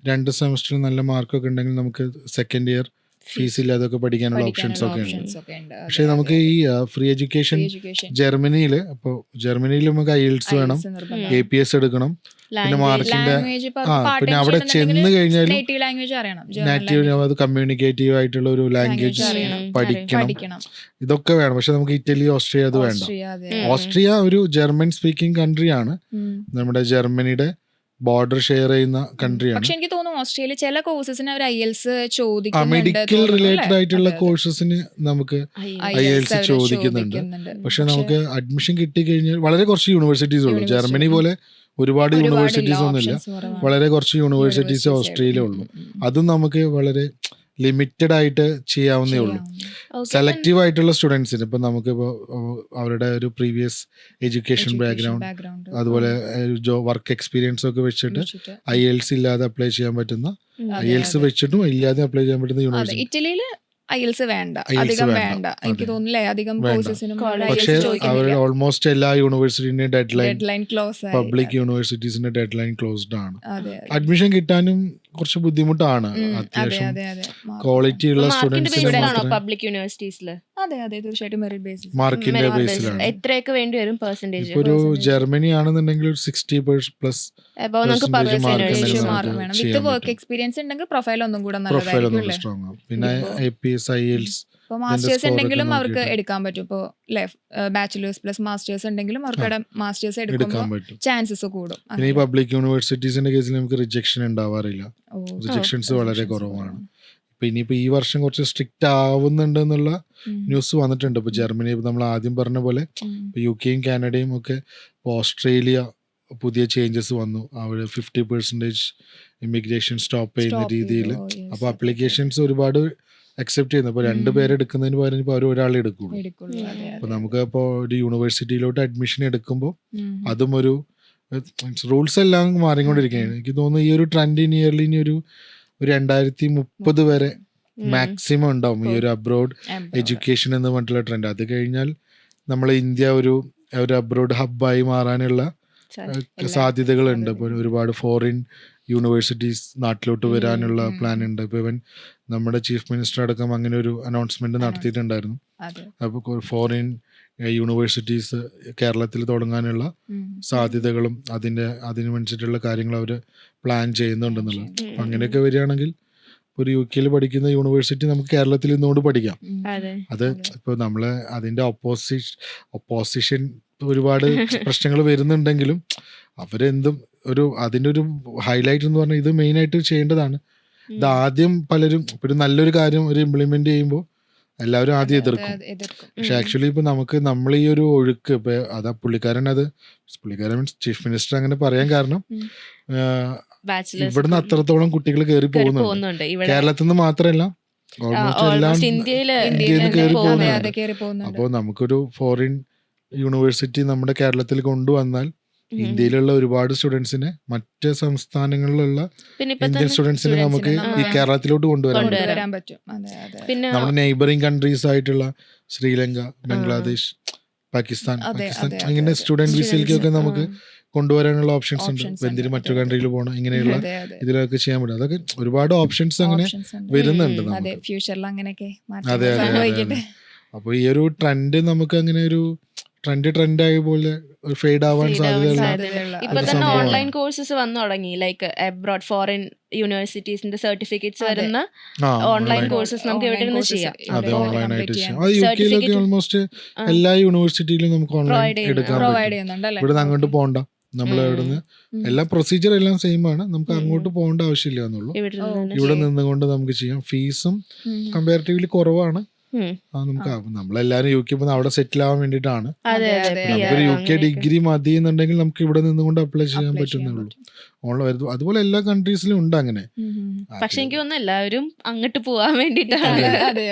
2 സെമസ്റ്ററിൽ നല്ല മാർക്കൊക്കെ ഉണ്ടെങ്കിൽ നമുക്ക് സെക്കൻഡ് ഇയർ ഫീസ് ഇല്ലാതൊക്കെ പഠിക്കാനുള്ള ഓപ്ഷൻസ് ഒക്കെ ഉണ്ട്. പക്ഷെ നമുക്ക് ഈ ഫ്രീ എഡ്യൂക്കേഷൻ ജർമ്മനിയിൽ അപ്പോൾ ജർമ്മനിയിൽ നമുക്ക് IELTS വേണം, APS എടുക്കണം, പിന്നെ മാർക്കിന്റെ പിന്നെ അവിടെ ചെന്ന് കഴിഞ്ഞാൽ നേറ്റീവ് അത് കമ്മ്യൂണിക്കേറ്റീവ് ആയിട്ടുള്ള ഒരു ലാംഗ്വേജ് പഠിക്കണം. ഇതൊക്കെ വേണം. പക്ഷെ നമുക്ക് ഇറ്റലി ഓസ്ട്രിയ അത് വേണ്ട. ഓസ്ട്രിയ ഒരു ജർമ്മൻ സ്പീക്കിംഗ് കൺട്രിയാണ്, നമ്മുടെ ജർമ്മനിയുടെ ബോർഡർ ഷെയർ ചെയ്യുന്ന കൺട്രിയാണ്. പക്ഷെ എനിക്ക് തോന്നുന്നു ഓസ്ട്രേലിയ ചില കോഴ്സസിന് അവർ IELTS ചോദിക്കുന്നുണ്ട്. മെഡിക്കൽ റിലേറ്റഡ് ആയിട്ടുള്ള കോഴ്സസിന് നമുക്ക് IELTS ചോദിക്കുന്നുണ്ട്. പക്ഷെ നമുക്ക് അഡ്മിഷൻ കിട്ടിക്കഴിഞ്ഞാൽ വളരെ കുറച്ച് യൂണിവേഴ്സിറ്റീസ് ഉള്ളൂ. ജർമ്മനി പോലെ ഒരുപാട് യൂണിവേഴ്സിറ്റീസ് ഒന്നുമില്ല, വളരെ കുറച്ച് യൂണിവേഴ്സിറ്റീസ് ഓസ്ട്രേലിയ ഉള്ളൂ. അതും നമുക്ക് വളരെ ലിമിറ്റഡ് ആയിട്ട് ചെയ്യാവുന്നേ ഉള്ളൂ. സെലക്റ്റീവ് ആയിട്ടുള്ള സ്റ്റുഡൻസിന് ഇപ്പം നമുക്കിപ്പോൾ അവരുടെ ഒരു പ്രീവിയസ് എഡ്യൂക്കേഷൻ ബാക്ക്ഗ്രൗണ്ട് അതുപോലെ വർക്ക് എക്സ്പീരിയൻസ് ഒക്കെ വെച്ചിട്ട് IELTS ഇല്ലാതെ അപ്ലൈ ചെയ്യാൻ പറ്റുന്ന, IELTS വെച്ചിട്ടും ഇല്ലാതെ അപ്ലൈ ചെയ്യാൻ പറ്റുന്ന യൂണിവേഴ്സിറ്റി. ഇറ്റലിയിൽ IELTS വേണ്ട, അധികം വേണ്ട എനിക്ക് തോന്നുന്നില്ലേ അധികം കോഴ്സസിനും. പക്ഷേ അവർ ഓൾമോസ്റ്റ് എല്ലാ യൂണിവേഴ്സിറ്റിന്റെയും ഡെഡ്ലൈൻ ക്ലോസ്, പബ്ലിക് യൂണിവേഴ്സിറ്റീസിന്റെ ഡെഡ്ലൈൻ ക്ലോസ്ഡ് ആണ്. അഡ്മിഷൻ കിട്ടാനും കുറച്ച് ബുദ്ധിമുട്ടാണ്. അത്യാവശ്യം ക്വാളിറ്റി ഉള്ള സ്റ്റുഡൻസിന് പബ്ലിക് യൂണിവേഴ്സിറ്റീസിൽ മാർക്കിന്റെ ബേസിലാണ്. എത്രയൊക്കെ വേണ്ടി വരും പെർസെന്റേജ്? ഒരു ജർമ്മനി ആണെന്നുണ്ടെങ്കിൽ ഒരു 60+ വർക്ക് എക്സ്പീരിയൻസ് ഉണ്ടെങ്കിൽ പ്രൊഫൈൽ ഒന്നും കൂടെ സ്ട്രോങ് ആവും. പിന്നെ APS IELTS മാസ്റ്റേഴ്സ് ഉണ്ടെങ്കിലും അവർക്ക് എടുക്കാൻ പറ്റും. ഇപ്പോൾ ബാച്ചിലേഴ്സ് പ്ലസ് മാസ്റ്റേഴ്സ് ഉണ്ടെങ്കിലും അവർക്ക് മാസ്റ്റേഴ്സ് എടുക്കുമ്പോൾ ചാൻസസ് കൂടും. പിന്നെ ഈ പബ്ലിക് യൂണിവേഴ്സിറ്റീസിന്റെ കേസിൽ നമുക്ക് റിജക്ഷൻ ഉണ്ടാവാറില്ല, റിജക്ഷൻസ് വളരെ കുറവാണ്. ഇപ്പൊ ഇനിയിപ്പോ ഈ വർഷം കുറച്ച് സ്ട്രിക്റ്റ് ആവുന്നുണ്ട് എന്നുള്ള ന്യൂസ് വന്നിട്ടുണ്ട്. ഇപ്പൊ ജർമ്മനി നമ്മൾ ആദ്യം പറഞ്ഞ പോലെ UK യും കാനഡയും ഒക്കെ, ഓസ്ട്രേലിയ പുതിയ ചേഞ്ചസ് വന്നു. അവിടെ 50% ഇമിഗ്രേഷൻ സ്റ്റോപ്പ് ചെയ്യുന്ന രീതിയിൽ. അപ്പോൾ അപ്ലിക്കേഷൻസ് ഒരുപാട് അക്സെപ്റ്റ് ചെയ്യുന്നു. അപ്പോൾ 2 പേരെ എടുക്കുന്നതിന് പകരം ഇപ്പോൾ അവർ ഒരാളെ എടുക്കുള്ളൂ. അപ്പോൾ നമുക്ക് ഇപ്പോൾ ഒരു യൂണിവേഴ്സിറ്റിയിലോട്ട് അഡ്മിഷൻ എടുക്കുമ്പോൾ അതും ഒരു റൂൾസ് എല്ലാം മാറിക്കൊണ്ടിരിക്കുകയാണ്. എനിക്ക് തോന്നുന്നു ഈ ഒരു ട്രെൻഡ് ഇയർലി ഇനി ഒരു 2030 വരെ മാക്സിമം ഉണ്ടാവും ഈ ഒരു അബ്രോഡ് എഡ്യൂക്കേഷൻ എന്ന് പറഞ്ഞിട്ടുള്ള ട്രെൻഡ്. അത് കഴിഞ്ഞാൽ നമ്മൾ ഇന്ത്യ ഒരു അബ്രോഡ് ഹബ്ബായി മാറാനുള്ള സാധ്യതകളുണ്ട്. ഇപ്പോൾ ഒരുപാട് ഫോറിൻ യൂണിവേഴ്സിറ്റീസ് നാട്ടിലോട്ട് വരാനുള്ള പ്ലാൻ ഉണ്ട്. ഇപ്പോൾ ഇവൻ നമ്മുടെ ചീഫ് മിനിസ്റ്റർ അടക്കം അങ്ങനെ ഒരു അനൗൺസ്മെന്റ് നടത്തിയിട്ടുണ്ടായിരുന്നു. അപ്പോൾ ഫോറിൻ യൂണിവേഴ്സിറ്റീസ് കേരളത്തിൽ തുടങ്ങാനുള്ള സാധ്യതകളും അതിന് വേണ്ടിയിട്ടുള്ള കാര്യങ്ങൾ അവർ പ്ലാൻ ചെയ്യുന്നുണ്ടെന്നുള്ളത്. അപ്പം അങ്ങനെയൊക്കെ വരികയാണെങ്കിൽ ഒരു UK പഠിക്കുന്ന യൂണിവേഴ്സിറ്റി നമുക്ക് കേരളത്തിൽ നിന്നുകൊണ്ട് പഠിക്കാം. അത് ഇപ്പോൾ നമ്മൾ അതിൻ്റെ ഒപ്പോസിഷൻ ഒരുപാട് പ്രശ്നങ്ങൾ വരുന്നുണ്ടെങ്കിലും അവരെന്തും അതിൻ്റെ ഒരു ഹൈലൈറ്റ് എന്ന് പറഞ്ഞാൽ ഇത് മെയിനായിട്ട് ചെയ്യേണ്ടതാണ്. ഇത് ആദ്യം പലരും ഒരു നല്ലൊരു കാര്യം ഒരു ഇംപ്ലിമെന്റ് ചെയ്യുമ്പോൾ എല്ലാവരും ആദ്യം എതിർക്കും. പക്ഷെ ആക്ച്വലി ഇപ്പൊ നമ്മൾ ഈ ഒരു ഒഴുക്ക് ഇപ്പൊ പുള്ളിക്കാരൻ മീൻസ് ചീഫ് മിനിസ്റ്റർ അങ്ങനെ പറയാൻ കാരണം ഇവിടുന്ന് അത്രത്തോളം കുട്ടികൾ കയറി പോകുന്നുണ്ട്. കേരളത്തിൽ നിന്ന് മാത്രമല്ല ഓൾമോസ്റ്റ് എല്ലാം ഇന്ത്യയിൽ കയറി പോകുന്നുണ്ട്. അപ്പോൾ നമുക്കൊരു ഫോറിൻ യൂണിവേഴ്സിറ്റി നമ്മുടെ കേരളത്തിൽ കൊണ്ടുവന്നാൽ ഇന്ത്യയിലുള്ള ഒരുപാട് സ്റ്റുഡൻസിനെ മറ്റ് സംസ്ഥാനങ്ങളിലുള്ള ഇന്ത്യൻ സ്റ്റുഡൻസിനെ നമുക്ക് ഈ കേരളത്തിലോട്ട് കൊണ്ടുവരാൻ പറ്റും. നമ്മുടെ നെയ്ബറിംഗ് കൺട്രീസ് ആയിട്ടുള്ള ശ്രീലങ്ക, ബംഗ്ലാദേശ്, പാകിസ്ഥാൻ അങ്ങനെ സ്റ്റുഡന്റ് വിസയിലേക്കൊക്കെ നമുക്ക് കൊണ്ടുവരാനുള്ള ഓപ്ഷൻസ് ഉണ്ട്. എന്തിനും മറ്റു കൺട്രിയിൽ പോകണം, ഇങ്ങനെയുള്ള ഇതിലൊക്കെ ചെയ്യാൻ പറ്റും. അതൊക്കെ ഒരുപാട് ഓപ്ഷൻസ് അങ്ങനെ വരുന്നുണ്ട് നമുക്ക്. അതെ അതെ. അപ്പൊ ഈ ഒരു ട്രെൻഡ് നമുക്ക് അങ്ങനെ ഒരു ട്രെൻഡായ പോലെ ഫെയ്ഡ് ആവാൻ സാധ്യതയുള്ള ഇപ്പൊ തന്നെ ഓൺലൈൻ കോഴ്സസ് വന്നു തുടങ്ങി. ലൈക്ക് അബ്രോഡ് ഫോറിൻ യൂണിവേഴ്സിറ്റീസിന്റെ സർട്ടിഫിക്കറ്റ്സ് വരുന്ന ഓൺലൈൻ കോഴ്സസ് നമുക്ക് എവിടെ നിന്ന് ചെയ്യാം. അതെ, ഓൺലൈനായിട്ട് ചെയ്യാം. അത് UK ഓൾമോസ്റ്റ് എല്ലാ യൂണിവേഴ്സിറ്റിയിലും നമുക്ക് ഓൺലൈൻ എടുക്കാൻ പറ്റും. ഇവിടെ അങ്ങോട്ട് പോകണ്ട, നമ്മൾ ഇവിടുന്ന് എല്ലാ പ്രൊസീജിയർ എല്ലാം സെയിം ആണ്. നമുക്ക് അങ്ങോട്ട് പോകേണ്ട ആവശ്യമില്ല എന്നുള്ളൂ. ഇവിടെ നിന്നുകൊണ്ട് നമുക്ക് ചെയ്യാം. ഫീസും കമ്പാരിറ്റീവ്ലി കുറവാണ്. നമുക്ക് നമ്മളെല്ലാരും UK പോകുന്ന അവിടെ സെറ്റിൽ ആവാൻ വേണ്ടിയിട്ടാണ്. നമുക്കൊരു UK ഡിഗ്രി മതി എന്നുണ്ടെങ്കിൽ നമുക്ക് ഇവിടെ നിന്നുകൊണ്ട് അപ്ലൈ ചെയ്യാൻ പറ്റുന്നുള്ളൂ. അതുപോലെ എല്ലാ കൺട്രീസിലും ഉണ്ട് അങ്ങനെ. പക്ഷെ എനിക്ക് തോന്നുന്നു എല്ലാവരും അങ്ങോട്ട് പോവാൻ വേണ്ടിട്ടാണ്.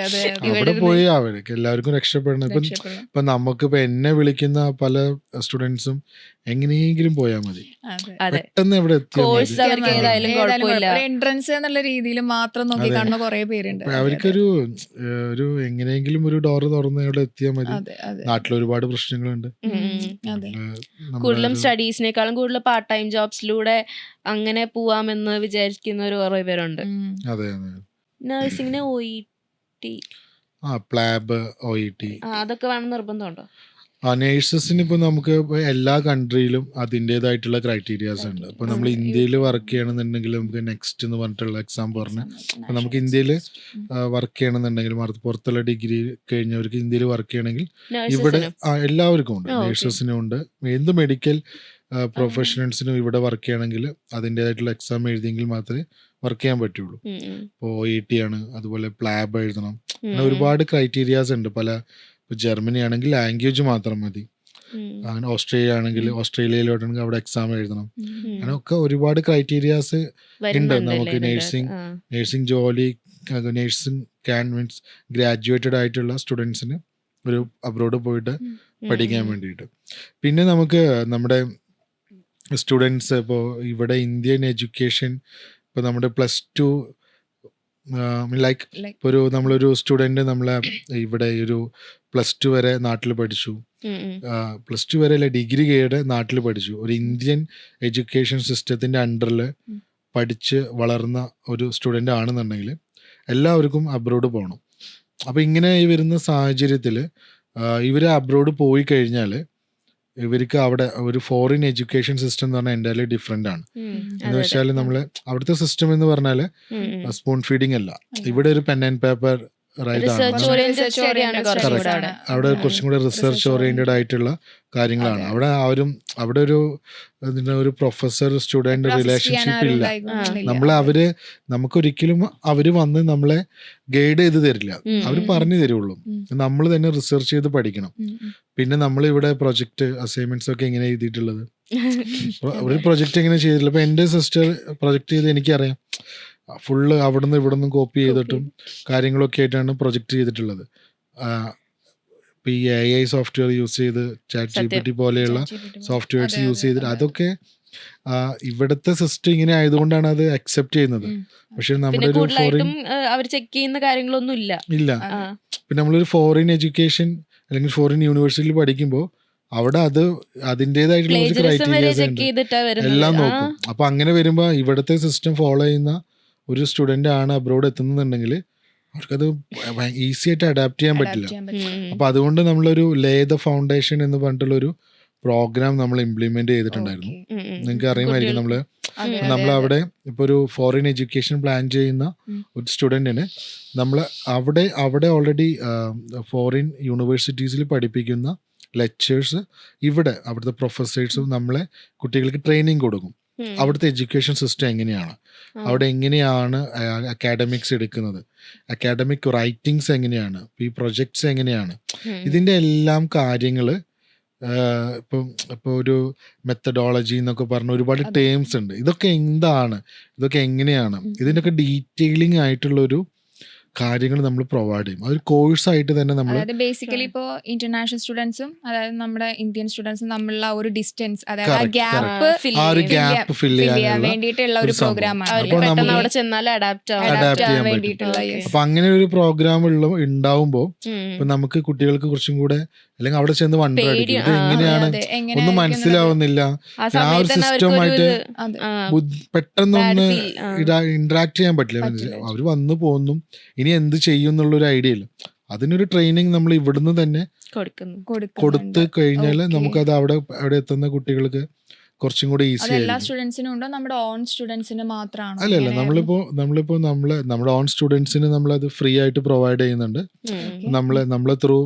അവിടെ പോയി അവർക്ക് എല്ലാവർക്കും രക്ഷപ്പെടണം. ഇപ്പൊ നമുക്കിപ്പോ എന്നെ വിളിക്കുന്ന പല സ്റ്റുഡൻസും എങ്ങനെയെങ്കിലും പോയാൽ മതി, പെട്ടെന്ന് എവിടെ എൻട്രൻസ് എന്നുള്ള രീതിയിൽ മാത്രം നോക്കി കാണുന്ന കുറെ പേരുണ്ട്. അവർക്കൊരു എങ്ങനെയെങ്കിലും ഒരു ഡോറ് തുറന്ന് ഇവിടെ എത്തിയാൽ മതി. നാട്ടിൽ ഒരുപാട് പ്രശ്നങ്ങളുണ്ട്. കൂടുതലും സ്റ്റഡീസിനേക്കാളും കൂടുതൽ പാർട്ട് ടൈം ജോബ്സിലൂടെ അങ്ങനെ പോവാമെന്ന് വിചാരിക്കുന്ന ഒരു കുറെ പേരുണ്ട്. നഴ്സിംഗിന് OET, പ്ലാബ്, OET അതൊക്കെ വേണം നിർബന്ധമുണ്ടോ? നേഴ്സസിന് ഇപ്പോൾ നമുക്ക് എല്ലാ കൺട്രിയിലും അതിൻ്റെതായിട്ടുള്ള ക്രൈറ്റീരിയാസ് ഉണ്ട്. ഇപ്പോൾ നമ്മൾ ഇന്ത്യയിൽ വർക്ക് ചെയ്യണമെന്നുണ്ടെങ്കിൽ നമുക്ക് നെക്സ്റ്റ് എന്ന് പറഞ്ഞിട്ടുള്ള എക്സാം പറഞ്ഞ് അപ്പോൾ നമുക്ക് ഇന്ത്യയിൽ വർക്ക് ചെയ്യണമെന്നുണ്ടെങ്കിൽ പുറത്തുള്ള ഡിഗ്രി കഴിഞ്ഞവർക്ക് ഇന്ത്യയിൽ വർക്ക് ചെയ്യണമെങ്കിൽ ഇവിടെ എല്ലാവർക്കും ഉണ്ട്. നേഴ്സസിനും ഉണ്ട്. എന്ത് മെഡിക്കൽ പ്രൊഫഷണൽസിനും ഇവിടെ വർക്ക് ചെയ്യണമെങ്കിൽ അതിൻ്റെതായിട്ടുള്ള എക്സാം എഴുതിയെങ്കിൽ മാത്രമേ വർക്ക് ചെയ്യാൻ പറ്റുള്ളൂ. ഇപ്പോൾ OET ആണ്, അതുപോലെ പ്ലാബ് എഴുതണം. അങ്ങനെ ഒരുപാട് ക്രൈറ്റീരിയാസ് ഉണ്ട്. ഇപ്പോൾ ജർമ്മനി ആണെങ്കിൽ ലാംഗ്വേജ് മാത്രം മതി. അങ്ങനെ ഓസ്ട്രേലിയയിലോട്ടാണെങ്കിൽ അവിടെ എക്സാം എഴുതണം. അങ്ങനെയൊക്കെ ഒരുപാട് ക്രൈറ്റീരിയാസ് ഉണ്ട്. നമുക്ക് നേഴ്സിംഗ് ജോലി മീൻസ് ഗ്രാജുവേറ്റഡ് ആയിട്ടുള്ള സ്റ്റുഡൻസിന് ഒരു അബ്രോഡ് പോയിട്ട് പഠിക്കാൻ വേണ്ടിയിട്ട്. പിന്നെ നമുക്ക് നമ്മുടെ സ്റ്റുഡൻസ് ഇപ്പോൾ ഇവിടെ ഇന്ത്യൻ എഡ്യൂക്കേഷൻ ഇപ്പോൾ നമ്മുടെ +2 ലൈക്ക് ഇപ്പോൾ നമ്മളൊരു സ്റ്റുഡൻറ്റ് നമ്മളെ ഇവിടെ ഒരു +2 വരെ നാട്ടിൽ പഠിച്ചു, +2 വരെ അല്ല ഡിഗ്രി കഴിഞ്ഞ നാട്ടിൽ പഠിച്ചു, ഒരു ഇന്ത്യൻ എഡ്യൂക്കേഷൻ സിസ്റ്റത്തിൻ്റെ അണ്ടറിൽ പഠിച്ച് വളർന്ന ഒരു സ്റ്റുഡൻ്റ് ആണെന്നുണ്ടെങ്കിൽ എല്ലാവർക്കും അബ്രോഡ് പോകണം. അപ്പോൾ ഇങ്ങനെ വരുന്ന സാഹചര്യത്തിൽ ഇവർ അബ്രോഡ് പോയി കഴിഞ്ഞാൽ ഇവർക്ക് അവിടെ ഒരു ഫോറിൻ എഡ്യൂക്കേഷൻ സിസ്റ്റം എന്ന് പറഞ്ഞാൽ എൻ്റയർലി ഡിഫറെൻ്റ് ആണ്. എന്ന് വെച്ചാൽ നമ്മൾ അവിടുത്തെ സിസ്റ്റം എന്ന് പറഞ്ഞാൽ സ്പൂൺ ഫീഡിങ് അല്ല. ഇവിടെ ഒരു പെൻ ആൻഡ് പേപ്പർ അവിടെ കുറച്ചും കൂടെ റിസർച്ച് ഓറിയന്റഡ് ആയിട്ടുള്ള കാര്യങ്ങളാണ്. അവിടെ ഒരു പ്രൊഫസർ സ്റ്റുഡന്റ് റിലേഷൻഷിപ്പ് ഇല്ല. നമുക്കൊരിക്കലും അവര് വന്ന് നമ്മളെ ഗൈഡ് ചെയ്ത് തരില്ല. അവർ പറഞ്ഞു തരുള്ളൂ. നമ്മൾ തന്നെ റിസർച്ച് ചെയ്ത് പഠിക്കണം. പിന്നെ നമ്മൾ ഇവിടെ പ്രൊജക്ട് അസൈൻമെന്റ്സ് ഒക്കെ എങ്ങനെ എഴുതിയിട്ടുള്ളത്, ഒരു പ്രൊജക്റ്റ് എങ്ങനെ ചെയ്തിട്ടില്ല. ഇപ്പൊ എൻ്റെ സിസ്റ്റർ പ്രൊജക്റ്റ് ചെയ്ത് എനിക്കറിയാം, ഫുള്ള് അവിടുന്ന് ഇവിടെ നിന്ന് കോപ്പി ചെയ്തിട്ടും കാര്യങ്ങളൊക്കെ ആയിട്ടാണ് പ്രൊജക്റ്റ് ചെയ്തിട്ടുള്ളത്. ഇപ്പൊ ഈ AI സോഫ്റ്റ്വെയർ യൂസ് ചെയ്ത് ChatGPT പോലെയുള്ള സോഫ്റ്റ്വെയർസ് യൂസ് ചെയ്തിട്ട് അതൊക്കെ ഇവിടുത്തെ സിസ്റ്റം ഇങ്ങനെ ആയതുകൊണ്ടാണ് അത് അക്സെപ്റ്റ് ചെയ്യുന്നത്. പക്ഷെ നമ്മുടെ ഒരു ഫോറിൻ അവർ ചെക്ക് ചെയ്യുന്ന കാര്യങ്ങളൊന്നും ഇല്ല. പിന്നെ നമ്മളൊരു ഫോറിൻ എഡ്യൂക്കേഷൻ അല്ലെങ്കിൽ ഫോറിൻ യൂണിവേഴ്സിറ്റിയിൽ പഠിക്കുമ്പോൾ അവിടെ അത് അതിൻ്റെതായിട്ടുള്ള കുറച്ച് ക്രൈറ്റീരിയാസ് ഉണ്ട്, എല്ലാം നോക്കും. അപ്പൊ അങ്ങനെ വരുമ്പോ ഇവിടുത്തെ സിസ്റ്റം ഫോളോ ചെയ്യുന്ന ഒരു സ്റ്റുഡന്റ് ആണ് അബ്രോഡ് എത്തുന്നുണ്ടെങ്കിൽ അവർക്കത് ഈസി ആയിട്ട് അഡാപ്റ്റ് ചെയ്യാൻ പറ്റില്ല. അപ്പൊ അതുകൊണ്ട് നമ്മളൊരു ലേ ദ ഫൗണ്ടേഷൻ എന്ന് പറഞ്ഞിട്ടുള്ളൊരു പ്രോഗ്രാം നമ്മൾ ഇംപ്ലിമെന്റ് ചെയ്തിട്ടുണ്ടായിരുന്നു. നിങ്ങൾക്ക് അറിയുമായിരിക്കും, നമ്മളവിടെ ഇപ്പൊ ഒരു ഫോറിൻ എഡ്യൂക്കേഷൻ പ്ലാൻ ചെയ്യുന്ന ഒരു സ്റ്റുഡന്റിന് നമ്മൾ അവിടെ ഓൾറെഡി ഫോറിൻ യൂണിവേഴ്സിറ്റീസിൽ പഠിപ്പിക്കുന്ന ലെക്ചേഴ്സ് ഇവിടെ അവിടുത്തെ പ്രൊഫസേഴ്സും നമ്മളെ കുട്ടികൾക്ക് ട്രെയിനിങ് കൊടുക്കും. അവിടുത്തെ എഡ്യൂക്കേഷൻ സിസ്റ്റം എങ്ങനെയാണ്, അവിടെ എങ്ങനെയാണ് അക്കാഡമിക്സ് എടുക്കുന്നത്, അക്കാഡമിക് റൈറ്റിങ്സ് എങ്ങനെയാണ്, ഈ പ്രൊജക്ട്സ് എങ്ങനെയാണ്, ഇതിൻ്റെ എല്ലാം കാര്യങ്ങൾ ഇപ്പോൾ ഒരു മെത്തഡോളജി എന്നൊക്കെ പറഞ്ഞ ഒരുപാട് ടേംസ് ഉണ്ട്. ഇതൊക്കെ എന്താണ്, ഇതൊക്കെ എങ്ങനെയാണ്, ഇതിൻ്റെയൊക്കെ ഡീറ്റെയിലിംഗ് ആയിട്ടുള്ളൊരു കാര്യങ്ങൾ നമ്മൾ പ്രൊവൈഡ് ചെയ്യും. അതൊരു കോഴ്സായിട്ട് തന്നെ നമ്മൾ, അതായത് ബേസിക്കലി ഇപ്പോൾ ഇന്റർനാഷണൽ സ്റ്റുഡൻസും അതായത് നമ്മുടെ ഇന്ത്യൻ സ്റ്റുഡൻസും തമ്മിലുള്ള ഒരു ഡിസ്റ്റൻസ്, അതായത് ആ ഗ്യാപ്പ് ഫില്ല് ചെയ്യാൻ വേണ്ടിയിട്ടുള്ള ഒരു പ്രോഗ്രാമാണ്. അവിടെ ചെന്നാൽ അഡാപ്റ്റ് ചെയ്യാൻ പറ്റും. അപ്പൊ അങ്ങനെ ഒരു പ്രോഗ്രാം ഉണ്ടാവുമ്പോ ഇപ്പൊ നമുക്ക് കുട്ടികൾക്ക് കുറച്ചും കൂടെ, അല്ലെങ്കിൽ അവിടെ ചെന്ന് വണ്ടടിക്കും ഇത് എങ്ങനെയാണ് ഒന്നും മനസ്സിലാവുന്നില്ല, ആ ഒരു സിസ്റ്റമായിട്ട് പെട്ടെന്നൊന്ന് ഇന്ററാക്ട് ചെയ്യാൻ പറ്റില്ല. അവര് വന്നു പോകുന്നു, ഇനി എന്ത് ചെയ്യും എന്നുള്ളൊരു ഐഡിയ ഇല്ല. അതിനൊരു ട്രെയിനിങ് നമ്മൾ ഇവിടുന്ന് തന്നെ കൊടുത്തു കഴിഞ്ഞാൽ നമുക്കത് അവിടെ എത്തുന്ന കുട്ടികൾക്ക് കുറച്ചും കൂടി ഈസി എല്ലാ സ്റ്റുഡൻസിനും ഉണ്ടോ, നമ്മുടെ ഓൺ സ്റ്റുഡൻസിന് മാത്രമാണോ? അല്ലല്ല, നമ്മളിപ്പോ നമ്മുടെ ഓൺ സ്റ്റുഡൻസിന് നമ്മളത് ഫ്രീ ആയിട്ട് പ്രൊവൈഡ് ചെയ്യുന്നുണ്ട്. നമ്മള് ത്രൂ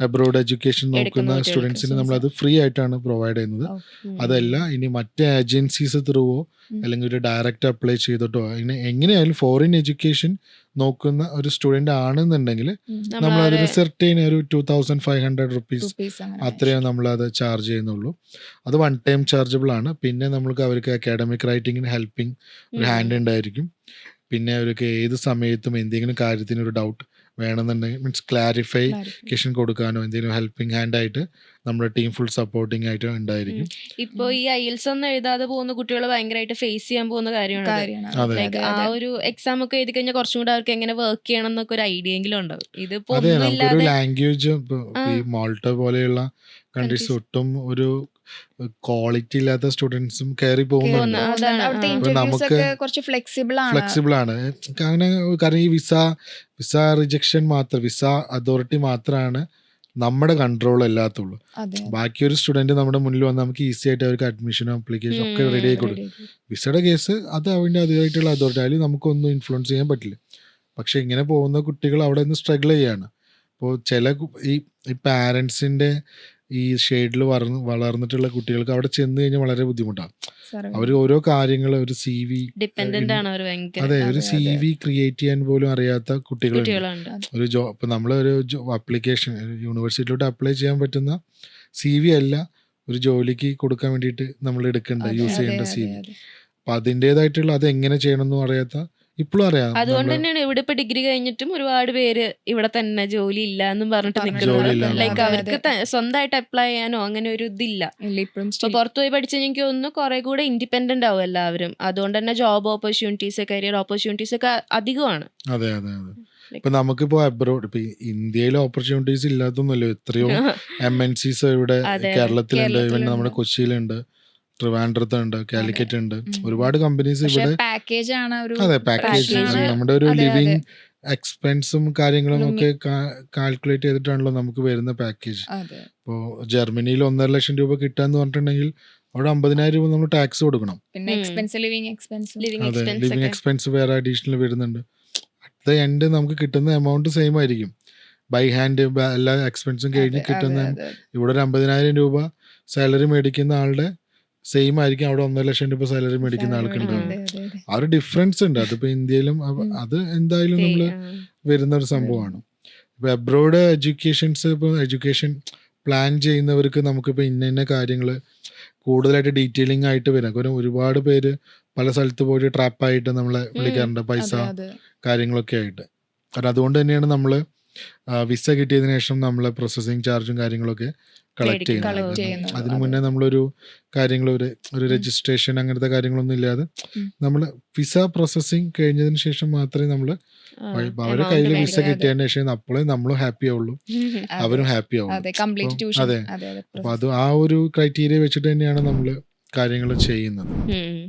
അബ്രോഡ് എഡ്യൂക്കേഷൻ നോക്കുന്ന സ്റ്റുഡൻസിന് നമ്മളത് ഫ്രീ ആയിട്ടാണ് പ്രൊവൈഡ് ചെയ്യുന്നത്. അതല്ല ഇനി മറ്റേ ഏജൻസീസ് ത്രൂവോ അല്ലെങ്കിൽ ഒരു ഡയറക്റ്റ് അപ്ലൈ ചെയ്തിട്ടോ എങ്ങനെയായാലും ഫോറിൻ എഡ്യൂക്കേഷൻ നോക്കുന്ന ഒരു സ്റ്റുഡന്റ് ആണെന്നുണ്ടെങ്കിൽ നമ്മൾ അതിന് സെർട്ടൈൻ ഒരു 2500 റുപ്പീസ് അത്രയും നമ്മളത് ചാർജ് ചെയ്യുന്നുള്ളൂ. അത് വൺ ടൈം ചാർജബിൾ ആണ്. പിന്നെ നമ്മൾക്ക് അവർക്ക് അക്കാഡമിക് റൈറ്റിങ്ങിന് ഹെൽപ്പിംഗ് ഒരു ഹാൻഡ് ഉണ്ടായിരിക്കും. പിന്നെ അവർക്ക് ഏത് സമയത്തും എന്തെങ്കിലും കാര്യത്തിന് ഒരു ഡൗട്ട് വേണമെന്നുണ്ടെങ്കിൽ മീൻസ് ക്ലാരിഫിക്കേഷൻ കൊടുക്കാനോ എന്തെങ്കിലും ഹെൽപ്പിംഗ് ഹാൻഡ് ആയിട്ട് നമ്മുടെ ടീം ഫുൾ സപ്പോർട്ടിംഗ് ആയിട്ട് ഉണ്ടായിരിക്കും. ഇപ്പൊ ഈ IELTS ഒന്നും എഴുതാതെ പോകുന്ന കുട്ടികൾ ഭയങ്കരമായിട്ട് ഫേസ് ചെയ്യാൻ പോകുന്ന കാര്യമാണ്. ലൈക്ക് ആ ഒരു എക്സാം ഒക്കെ എഴുതി കഴിഞ്ഞാൽ കുറച്ചും കൂടെ അവർക്ക് എങ്ങനെ വർക്ക് ചെയ്യണം എന്നൊക്കെ ഒരു ഐഡിയ എങ്കിലും ഉണ്ടാവും. ഇതിപ്പോ അതെ, നമുക്കൊരു ലാംഗ്വേജ് ഈ മാൾട്ട പോലെയുള്ള കൺട്രീസ് ഒട്ടും ഒരു ക്വാളിറ്റി ഇല്ലാത്ത സ്റ്റുഡൻസും കയറി പോകുന്നുണ്ട്. നമുക്ക് ഫ്ലെക്സിബിൾ ആണ്. കാരണം ഈ വിസ റിജക്ഷൻ മാത്രം, വിസ അതോറിറ്റി മാത്രമാണ് നമ്മുടെ കൺട്രോൾ അല്ലാത്തുള്ളൂ. ബാക്കി ഒരു സ്റ്റുഡന്റ് നമ്മുടെ മുന്നിൽ വന്ന് നമുക്ക് ഈസി ആയിട്ട് അവർക്ക് അഡ്മിഷനും അപ്ലിക്കേഷനും ഒക്കെ റെഡി ആയി കൊടുക്കും. വിസയുടെ കേസ് അത് അവൻ്റെ അതിനായിട്ടുള്ള അതോറിറ്റി, അതിൽ നമുക്കൊന്നും ഇൻഫ്ലുവൻസ് ചെയ്യാൻ പറ്റില്ല. പക്ഷെ ഇങ്ങനെ പോകുന്ന കുട്ടികൾ അവിടെ നിന്ന് സ്ട്രഗിൾ ചെയ്യാണ്. ഇപ്പോൾ ചില ഈ പാരൻസിന്റെ ഈ ഷെയ്ഡിൽ വളർന്നിട്ടുള്ള കുട്ടികൾക്ക് അവിടെ ചെന്ന് കഴിഞ്ഞാൽ വളരെ ബുദ്ധിമുട്ടാണ്. അവർ ഓരോ കാര്യങ്ങൾ ഒരു CV, അതെ, ഒരു CV ക്രിയേറ്റ് ചെയ്യാൻ പോലും അറിയാത്ത കുട്ടികളുണ്ട്. ഒരു ഇപ്പൊ നമ്മളൊരു അപ്ലിക്കേഷൻ യൂണിവേഴ്സിറ്റിയിലോട്ട് അപ്ലൈ ചെയ്യാൻ പറ്റുന്ന CV അല്ല ഒരു ജോലിക്ക് കൊടുക്കാൻ വേണ്ടിയിട്ട് നമ്മൾ യൂസ് ചെയ്യേണ്ട CV. അപ്പൊ അതിൻ്റെതായിട്ടുള്ള അത് എങ്ങനെ ചെയ്യണമെന്നും അറിയാത്ത ഇപ്പോഴും അറിയാം. അതുകൊണ്ട് തന്നെയാണ് ഇവിടെ ഇപ്പൊ ഡിഗ്രി കഴിഞ്ഞിട്ടും ഒരുപാട് പേര് ഇവിടെ തന്നെ ജോലി ഇല്ല എന്നും പറഞ്ഞിട്ട് നിൽക്കുന്നത്. ലൈക്ക് അവർക്ക് സ്വന്തമായിട്ട് അപ്ലൈ ചെയ്യാനോ അങ്ങനെ ഒരു ഇതില്ല. ഇപ്പൊ പുറത്തുപോയി പഠിച്ചാൽ എനിക്ക് തോന്നുന്നു കുറെ കൂടെ ഇൻഡിപെൻഡന്റ് ആവും എല്ലാവരും. അതുകൊണ്ട് തന്നെ ജോബ് ഓപ്പർച്യൂണിറ്റീസ്, കരിയർ ഓപ്പർച്യൂണിറ്റീസ് ഒക്കെ അധികമാണ്. അതെ അതെ അതെ. ഇപ്പൊ നമുക്കിപ്പോ അബ്രോഡ്, ഇപ്പൊ ഇന്ത്യയിൽ ഓപ്പർച്യൂണിറ്റീസ് ഇല്ലാത്തൊന്നുമല്ലോ. എത്രയോ MNCs ഇവിടെ കേരളത്തിലുണ്ട്, ഇവിടെ നമ്മുടെ കൊച്ചിയിലുണ്ട്, ട്രിവാൻഡ്രത്തുണ്ട്, കാലിക്കറ്റ് ഉണ്ട്, ഒരുപാട് കമ്പനീസ് ഇവിടെ. അതെ, പാക്കേജ് നമ്മുടെ ഒരു ലിവിങ് എക്സ്പെൻസും കാര്യങ്ങളും ഒക്കെ കാൽക്കുലേറ്റ് ചെയ്തിട്ടാണല്ലോ നമുക്ക് വരുന്ന പാക്കേജ്. ഇപ്പോൾ ജർമ്മനിയിൽ 1.5 ലക്ഷം രൂപ കിട്ടാന്ന് പറഞ്ഞിട്ടുണ്ടെങ്കിൽ അവിടെ 50,000 രൂപ നമ്മൾ ടാക്സ് കൊടുക്കണം. അതെ, ലിവിങ് എക്സ്പെൻസ് വേറെ അഡീഷണൽ വരുന്നുണ്ട്. അറ്റ് ദ എൻഡ് നമുക്ക് കിട്ടുന്ന എമൗണ്ട് സെയിം ആയിരിക്കും. ബൈ ഹാൻഡ് എല്ലാ എക്സ്പെൻസും കഴിഞ്ഞ് കിട്ടുന്ന ഇവിടെ ഒരു 50,000 രൂപ സാലറി മേടിക്കുന്ന ആളുടെ സെയിം ആയിരിക്കും അവിടെ 1.5 ലക്ഷം രൂപ സാലറി മേടിക്കുന്ന ആൾക്കുണ്ട്. ആ ഒരു ഡിഫറൻസ് ഉണ്ട്. അതിപ്പോ ഇന്ത്യയിലും അത് എന്തായാലും നമ്മള് വരുന്ന ഒരു സംഭവമാണ്. ഇപ്പൊ അബ്രോഡ് എഡ്യൂക്കേഷൻ പ്ലാൻ ചെയ്യുന്നവർക്ക് നമുക്കിപ്പോ ഇന്ന കാര്യങ്ങള് കൂടുതലായിട്ട് ഡീറ്റെയിലിംഗ് ആയിട്ട് വരാം. കാരണം ഒരുപാട് പേര് പല സ്ഥലത്ത് പോയിട്ട് ട്രാപ്പായിട്ട് നമ്മളെ വിളിക്കാറുണ്ട്, പൈസ അതെ അതെ കാര്യങ്ങളൊക്കെ ആയിട്ട്. കാരണം അതുകൊണ്ട് തന്നെയാണ് നമ്മൾ വിസ കിട്ടിയതിനു ശേഷം നമ്മൾ പ്രോസസ്സിങ് ചാർജും കാര്യങ്ങളൊക്കെ കളക്ട് മേടിക്കുന്നത്. ചെയ്യുന്നത്. ചെയ്യുന്നത്. അതിനു അതെ. മുന്നേ നമ്മളൊരു കാര്യങ്ങൾ ഒരു രജിസ്ട്രേഷൻ അങ്ങനത്തെ കാര്യങ്ങളൊന്നും ഇല്ലാതെ ഉം. നമ്മൾ വിസ പ്രോസസ്സിങ് കഴിഞ്ഞതിന് ശേഷം മാത്രമേ നമ്മൾ അവരുടെ കയ്യിൽ വിസ മേടിക്കുക. അതെ. കിട്ടിയതിന് ശേഷം അപ്പോഴേ നമ്മളും ഹാപ്പി ആവുള്ളൂ, അതെ. അവരും ഹാപ്പി ആവുള്ളൂ. അതെ കംപ്ലീറ്റ് അപ്പം ട്യൂഷൻ. അതെ. അതെ അതെ അപ്പൊ അത് ആ ഒരു ക്രൈറ്റീരിയ വെച്ചിട്ട് തന്നെയാണ് നമ്മൾ കാര്യങ്ങൾ ചെയ്യുന്നത്. ഉം.